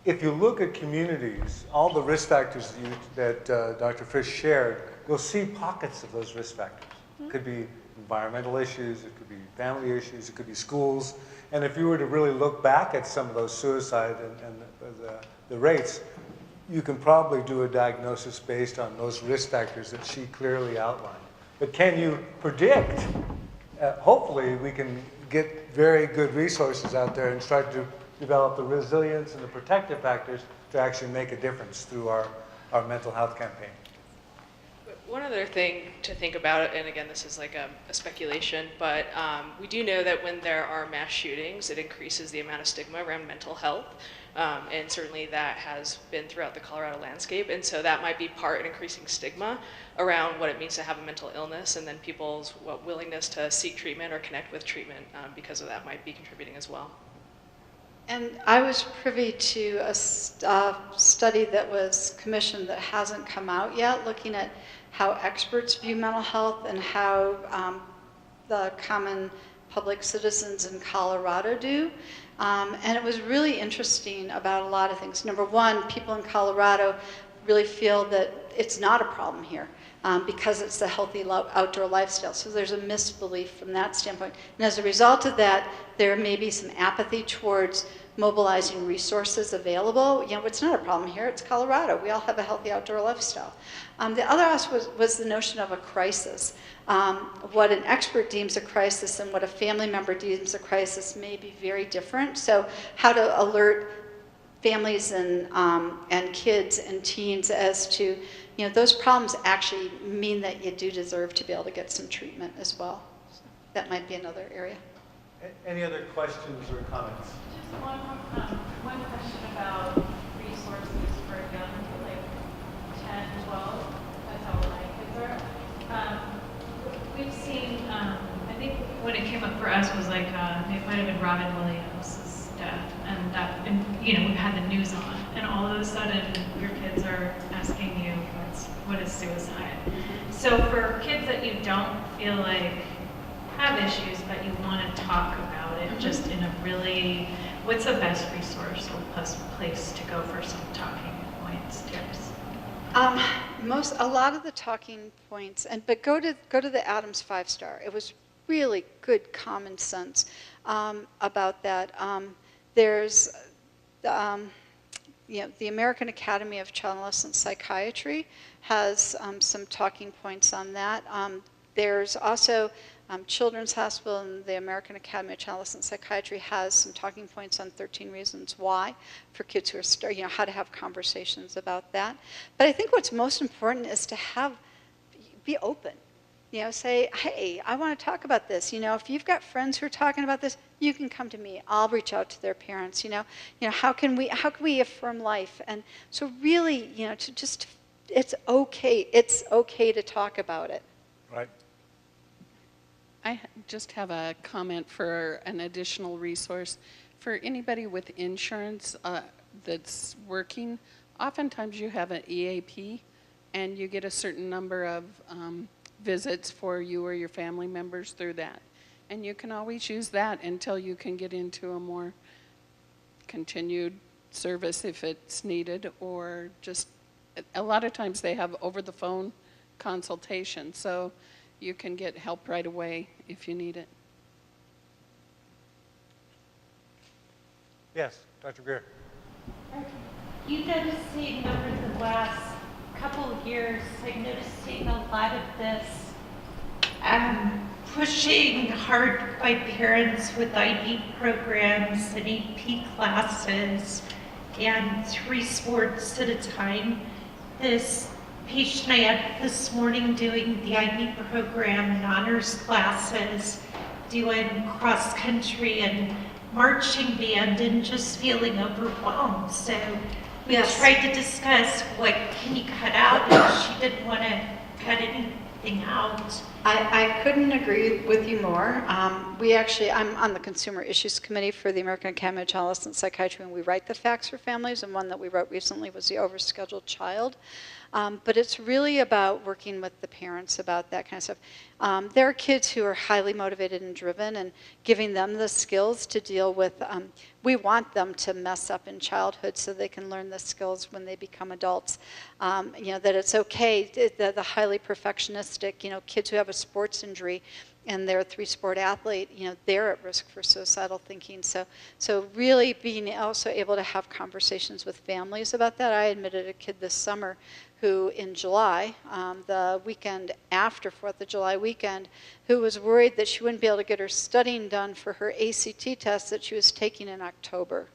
if you look at communities, all the risk factors that Dr. Fish shared, you'll see pockets of those risk factors. It could be environmental issues, it could be family issues, it could be schools. And if you were to really look back at some of those suicide and the rates, you can probably do a diagnosis based on those risk factors that she clearly outlined. But can you predict? Hopefully we can get very good resources out there and start to develop the resilience and the protective factors to actually make a difference through our mental health campaign. One other thing to think about, and again, this is like a speculation, but we do know that when there are mass shootings, it increases the amount of stigma around mental health. And certainly that has been throughout the Colorado landscape. And so that might be part in increasing stigma around what it means to have a mental illness, and then people's willingness to seek treatment or connect with treatment because of that might be contributing as well. And I was privy to a study that was commissioned that hasn't come out yet, looking at how experts view mental health and how the common public citizens in Colorado do. And it was really interesting about a lot of things. Number one, people in Colorado really feel that it's not a problem here because it's a healthy outdoor lifestyle. So there's a misbelief from that standpoint. And as a result of that, there may be some apathy towards mobilizing resources available. You know, it's not a problem here, it's Colorado. We all have a healthy outdoor lifestyle. The other aspect was the notion of a crisis. What an expert deems a crisis and what a family member deems a crisis may be very different. So how to alert families and kids and teens as to, you know, those problems actually mean that you do deserve to be able to get some treatment as well. So that might be another area. Any other questions or comments? Just one question about resources for young, like 10, 12. That's how old my kids are. We've seen, I think when it came up for us was like, it might have been Robin Williams' death, and that, and, you know, we've had the news on, and all of a sudden your kids are asking you, what is suicide? So for kids that you don't feel like have issues, but you want to talk about it just in a really, what's the best resource or place to go for some talking points, tips? A lot of the talking points, but go to the Adams 5-star. It was really good common sense about that. There's you know, the American Academy of Child and Adolescent Psychiatry has some talking points on that. There's also Children's Hospital and the American Academy of Child and Adolescent Psychiatry has some talking points on 13 reasons why for kids who are, you know, how to have conversations about that. But I think what's most important is to be open. You know, say, hey, I want to talk about this. You know, if you've got friends who are talking about this, you can come to me. I'll reach out to their parents. You know, how can we affirm life? And so really, you know, to just, it's okay to talk about it. Right. I just have a comment for an additional resource. For anybody with insurance that's working, oftentimes you have an EAP and you get a certain number of visits for you or your family members through that. And you can always use that until you can get into a more continued service if it's needed, or just, a lot of times they have over the phone consultation, so you can get help right away if you need it. Yes, Dr. Greer. You noticing over the last couple of years, I'm noticing a lot of this pushing hard by parents with IB programs and AP classes and 3 sports at a time. This patient I had this morning doing the IB program and honors classes, doing cross country and marching band, and just feeling overwhelmed. So we tried to discuss what can you cut out, and she didn't want to cut anything out. I couldn't agree with you more. I'm on the Consumer Issues Committee for the American Academy of Adolescent Psychiatry, and we write the facts for families, and one that we wrote recently was the overscheduled child. But it's really about working with the parents about that kind of stuff. There are kids who are highly motivated and driven, and giving them the skills to deal with, we want them to mess up in childhood so they can learn the skills when they become adults. You know, that it's okay, the highly perfectionistic, you know, kids who have a sports injury and they're a 3-sport athlete, you know, they're at risk for suicidal thinking. So really being also able to have conversations with families about that. I admitted a kid this summer who in July, the weekend after 4th of July weekend, who was worried that she wouldn't be able to get her studying done for her ACT test that she was taking in October.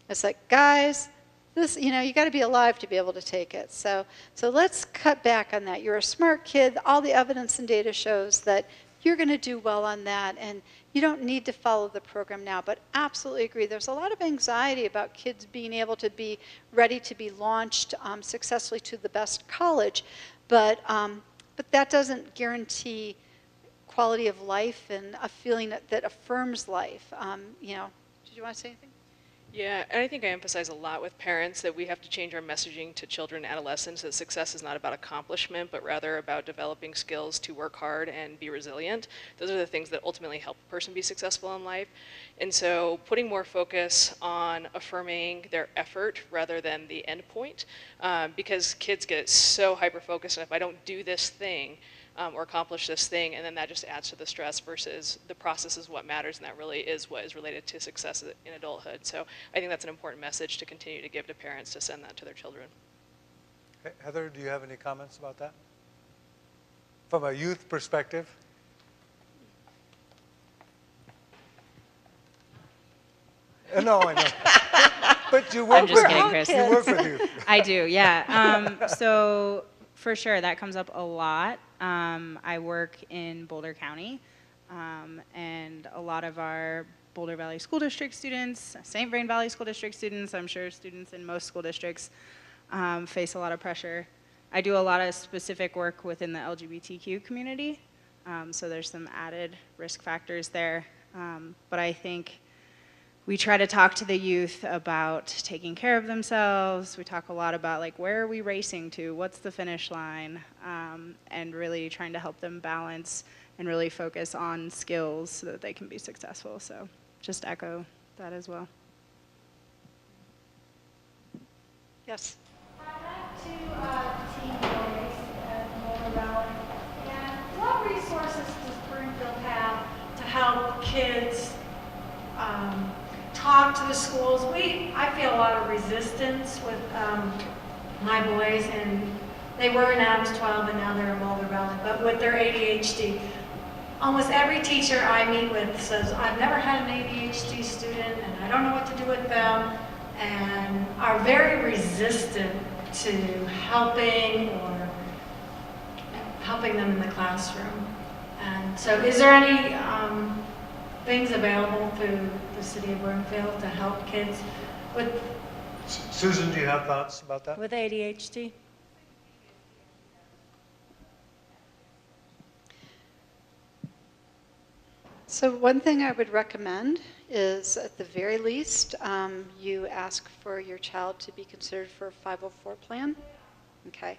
It's like, guys, this, you know, you got to be alive to be able to take it. So let's cut back on that. You're a smart kid. All the evidence and data shows that you're going to do well on that, and you don't need to follow the program now. But absolutely agree. There's a lot of anxiety about kids being able to be ready to be launched successfully to the best college, but that doesn't guarantee quality of life and a feeling that affirms life. You know, did you want to say anything? Yeah, and I think I emphasize a lot with parents that we have to change our messaging to children and adolescents, that success is not about accomplishment, but rather about developing skills to work hard and be resilient. Those are the things that ultimately help a person be successful in life. And so putting more focus on affirming their effort rather than the end point, because kids get so hyper-focused, and if I don't do this thing, or accomplish this thing, and then that just adds to the stress, versus the process is what matters, and that really is what is related to success in adulthood. So I think that's an important message to continue to give to parents, to send that to their children. Okay. Heather, do you have any comments about that? From a youth perspective? No, I know. But you work I'm just with kidding, youth. Chris. You work with youth. I do, yeah. So for sure, that comes up a lot. I work in Boulder County, and a lot of our Boulder Valley School District students, St. Vrain Valley School District students, I'm sure students in most school districts face a lot of pressure. I do a lot of specific work within the LGBTQ community, so there's some added risk factors there. But I think we try to talk to the youth about taking care of themselves. We talk a lot about, like, where are we racing to? What's the finish line? And really trying to help them balance and really focus on skills so that they can be successful. So just echo that as well. Yes. I went to Teen Boys at Boulder Valley, and what resources does Preventable have to help kids talk to the schools? I feel a lot of resistance with my boys, and they were in Adams 12 and now they're in Boulder Valley, but with their ADHD. Almost every teacher I meet with says, I've never had an ADHD student and I don't know what to do with them, and are very resistant to helping them in the classroom. And so is there any things available through the city of Broomfield to help kids with... Susan, do you have thoughts about that? With ADHD? So one thing I would recommend is, at the very least, you ask for your child to be considered for a 504 plan. Okay.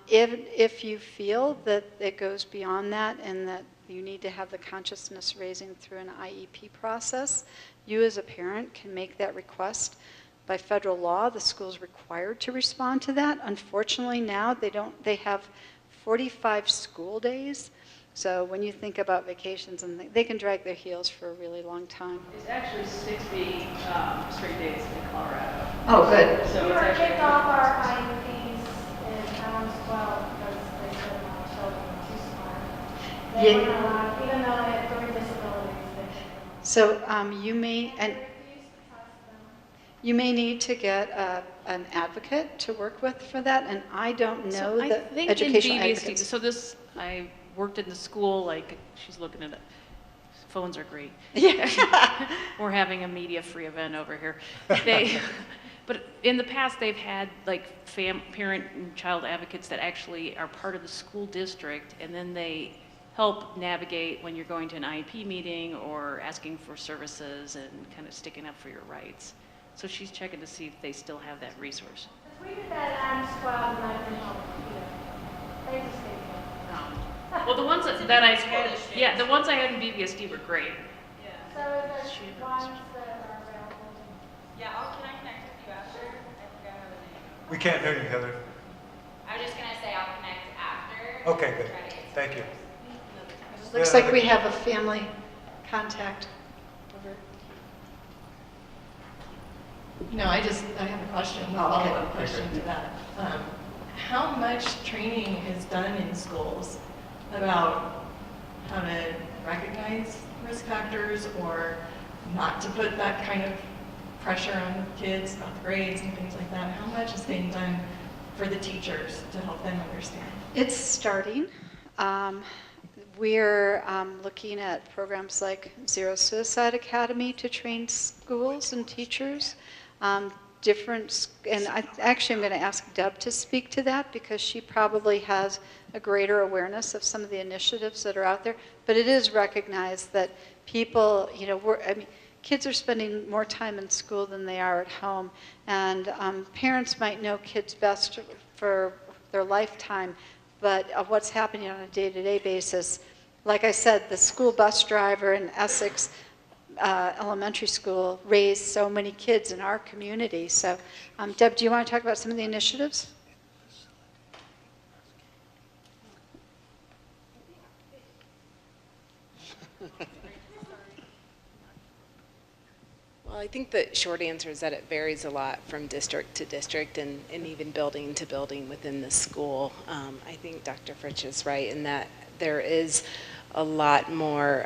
If you feel that it goes beyond that and that you need to have the consciousness raising through an IEP process, you as a parent can make that request. By federal law, the school is required to respond to that. Unfortunately, now they have 45 school days. So when you think about vacations, and they can drag their heels for a really long time. It's actually 60 straight days in Colorado. Oh, good. So we were kicked off our IUPs in Towns 12 because they said my children were too smart. They weren't allowed, even though they had 3 disabilities. So you may need to get an advocate to work with for that, and I don't know So I the think educational in BVSD, advocates. so this, I worked in the school, like, she's looking at it. Phones are great. Yeah. We're having a media-free event over here. But in the past, they've had like parent and child advocates that actually are part of the school district, and then they help navigate when you're going to an IEP meeting or asking for services and kind of sticking up for your rights. So she's checking to see if they still have that resource. We did that at Adams 12 and I didn't help either. They just didn't. Well, the ones that I had, yeah, the ones I had in BVSD were great. Yeah. So is there ones that are available? Yeah, can I connect with you after? I forgot how the name. We can't hear you, Heather. I was just going to say I'll connect after. Okay, good. Thank you. Looks like we have a family contact over. No, I have a question, a follow-up question to that. How much training is done in schools about how to recognize risk factors or not to put that kind of pressure on kids about the grades and things like that? How much is being done for the teachers to help them understand? It's starting. We're looking at programs like Zero Suicide Academy to train schools and teachers. And actually I'm going to ask Deb to speak to that because she probably has a greater awareness of some of the initiatives that are out there. But it is recognized that people, kids are spending more time in school than they are at home. And parents might know kids best for their lifetime, but what's happening on a day-to-day basis. Like I said, the school bus driver in Essex Elementary School raised so many kids in our community. So, Deb, do you want to talk about some of the initiatives? Well, I think the short answer is that it varies a lot from district to district and even building to building within the school. I think Dr. Fritsch is right in that there is a lot more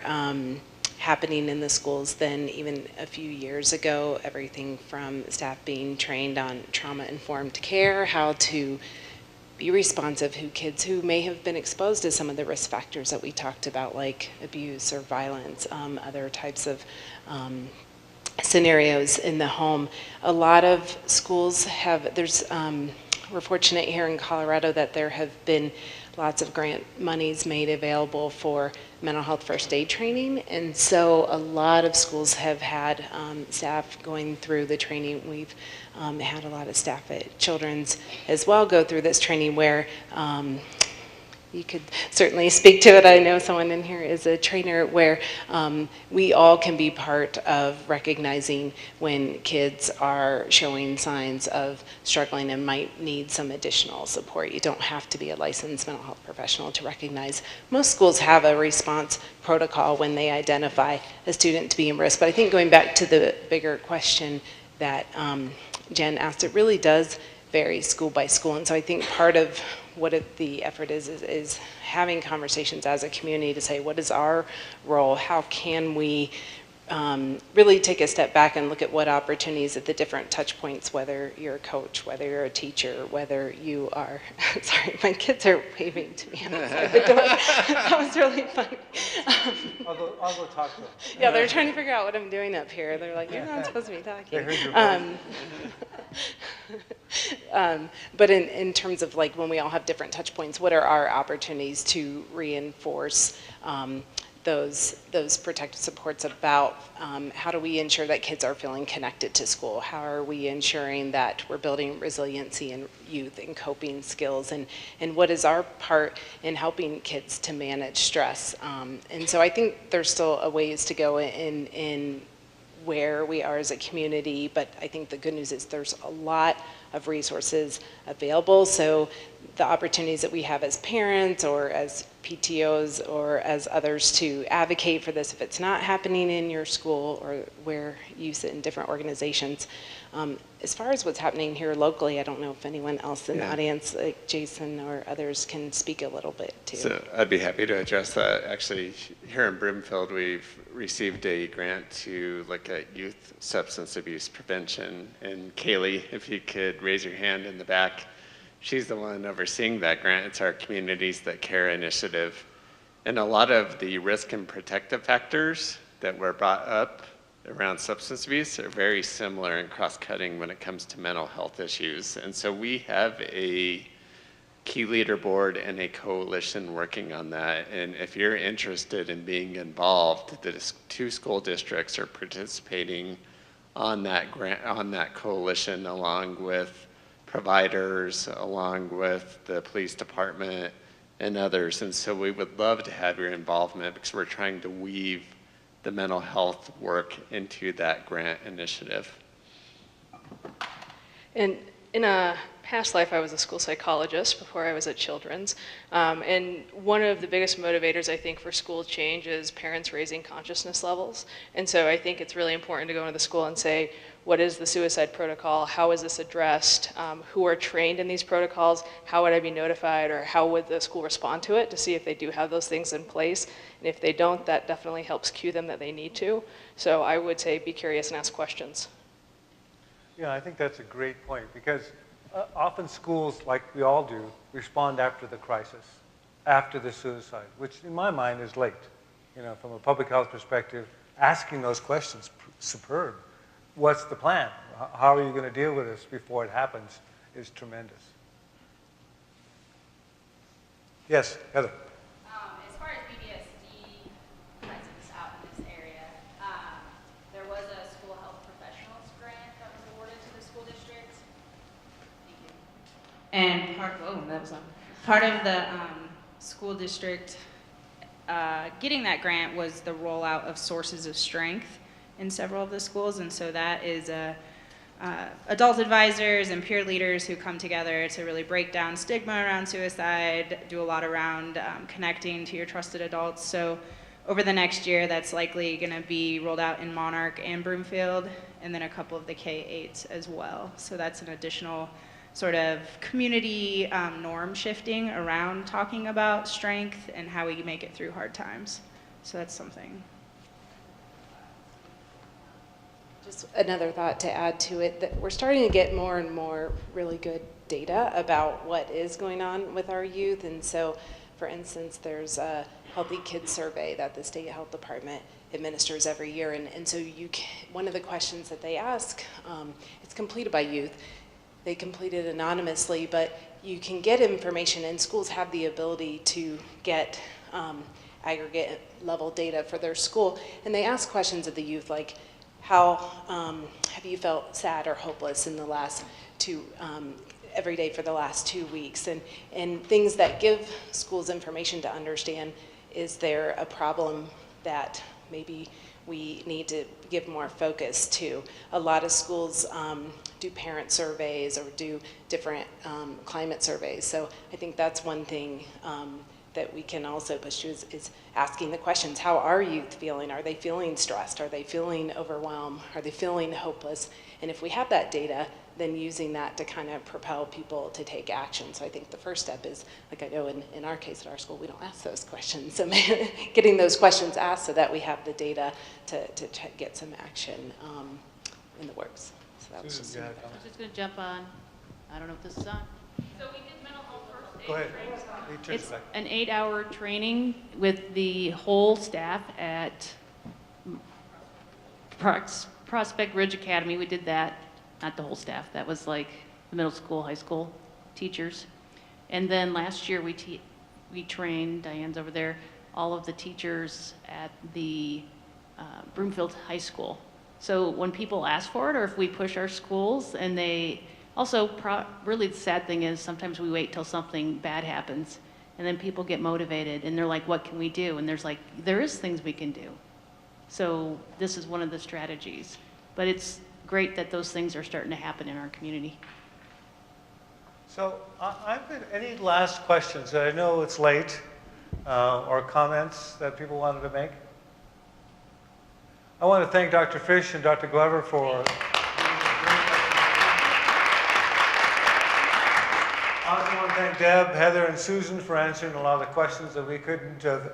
happening in the schools than even a few years ago. Everything from staff being trained on trauma-informed care, how to be responsive to kids who may have been exposed to some of the risk factors that we talked about, like abuse or violence, other types of scenarios in the home. A lot of schools have, we're fortunate here in Colorado that there have been lots of grant monies made available for mental health first aid training, and so a lot of schools have had staff going through the training. We've had a lot of staff at Children's as well go through this training where you could certainly speak to it. I know someone in here is a trainer where we all can be part of recognizing when kids are showing signs of struggling and might need some additional support. You don't have to be a licensed mental health professional to recognize. Most schools have a response protocol when they identify a student to be in risk. But I think going back to the bigger question that Jen asked, it really does vary school by school. And so I think part of what the effort is having conversations as a community to say, what is our role? How can we really take a step back and look at what opportunities at the different touch points, whether you're a coach, whether you're a teacher, whether you are, sorry, my kids are waving to me outside the door. That was really funny. I'll go talk to them. Yeah, they're trying to figure out what I'm doing up here. They're like, you're not supposed to be talking. They heard your voice. But in terms of like when we all have different touch points, what are our opportunities to reinforce those protective supports about how do we ensure that kids are feeling connected to school? How are we ensuring that we're building resiliency in youth and coping skills? And what is our part in helping kids to manage stress? And so I think there's still a ways to go in where we are as a community, but I think the good news is there's a lot of resources available. So the opportunities that we have as parents or as PTOs or as others to advocate for this if it's not happening in your school or where you sit in different organizations. As far as what's happening here locally, I don't know if anyone else in the audience, like Jason or others, can speak a little bit too. So I'd be happy to address that. Actually, here in Broomfield, we've received a grant to look at youth substance abuse prevention. And Kaylee, if you could raise your hand in the back, she's the one overseeing that grant. It's our Communities That Care initiative. And a lot of the risk and protective factors that were brought up around substance abuse are very similar and cross-cutting when it comes to mental health issues. And so we have a key leader board and a coalition working on that. And if you're interested in being involved, the 2 school districts are participating on that grant, on that coalition, along with providers, along with the police department and others. And so we would love to have your involvement because we're trying to weave the mental health work into that grant initiative. And in a past life, I was a school psychologist before I was at Children's. And one of the biggest motivators, I think, for school change is parents raising consciousness levels. And so I think it's really important to go into the school and say, what is the suicide protocol? How is this addressed? Who are trained in these protocols? How would I be notified, or how would the school respond to it to see if they do have those things in place? And if they don't, that definitely helps cue them that they need to. So I would say be curious and ask questions. Yeah, I think that's a great point because often schools, like we all do, respond after the crisis, after the suicide, which in my mind is late. You know, from a public health perspective, asking those questions, superb. What's the plan? How are you going to deal with this before it happens is tremendous. Yes, Heather. As far as BBSD presence out in this area, there was a school health professionals grant that was awarded to the school district. Thank you. And part of the school district getting that grant was the rollout of sources of strength in several of the schools, and so that is adult advisors and peer leaders who come together to really break down stigma around suicide, do a lot around connecting to your trusted adults. So over the next year, that's likely going to be rolled out in Monarch and Broomfield, and then a couple of the K-8s as well. So that's an additional sort of community norm shifting around talking about strength and how we make it through hard times. So that's something. Just another thought to add to it, that we're starting to get more and more really good data about what is going on with our youth. And so, for instance, there's a Healthy Kids survey that the State Health Department administers every year. And so one of the questions that they ask, it's completed by youth. They complete it anonymously, but you can get information, and schools have the ability to get aggregate level data for their school. And they ask questions of the youth like, how have you felt sad or hopeless in the last every day for the last 2 weeks? And things that give schools information to understand, is there a problem that maybe we need to give more focus to? A lot of schools do parent surveys or do different climate surveys. So I think that's one thing that we can also push to is asking the questions. How are youth feeling? Are they feeling stressed? Are they feeling overwhelmed? Are they feeling hopeless? And if we have that data, then using that to kind of propel people to take action. So I think the first step is, like I know in our case at our school, we don't ask those questions. So getting those questions asked so that we have the data to get some action in the works. So that was just I was just going to jump on. I don't know if this is on. So we did mental health first aid. Go ahead. It's an 8-hour training with the whole staff at Prospect Ridge Academy. We did that. Not the whole staff. That was like the middle school, high school teachers. And then last year we trained, Diane's over there, all of the teachers at the Broomfield High School. So when people ask for it, or if we push our schools, and they also, really the sad thing is sometimes we wait till something bad happens, and then people get motivated, and they're like, what can we do? And there is things we can do. So this is one of the strategies. But it's great that those things are starting to happen in our community. So any last questions? I know it's late, or comments that people wanted to make? I want to thank Dr. Fish and Dr. Glover for I also want to thank Deb, Heather, and Susan for answering a lot of the questions that we couldn't have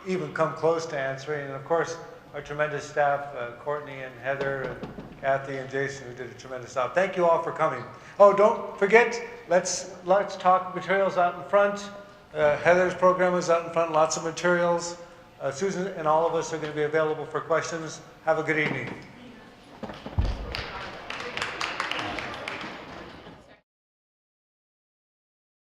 even come close to answering. And of course, our tremendous staff, Courtney and Heather and Kathy and Jason, who did a tremendous job. Thank you all for coming. Oh, don't forget, let's talk materials out in front. Heather's program is out in front, lots of materials. Susan and all of us are going to be available for questions. Have a good evening.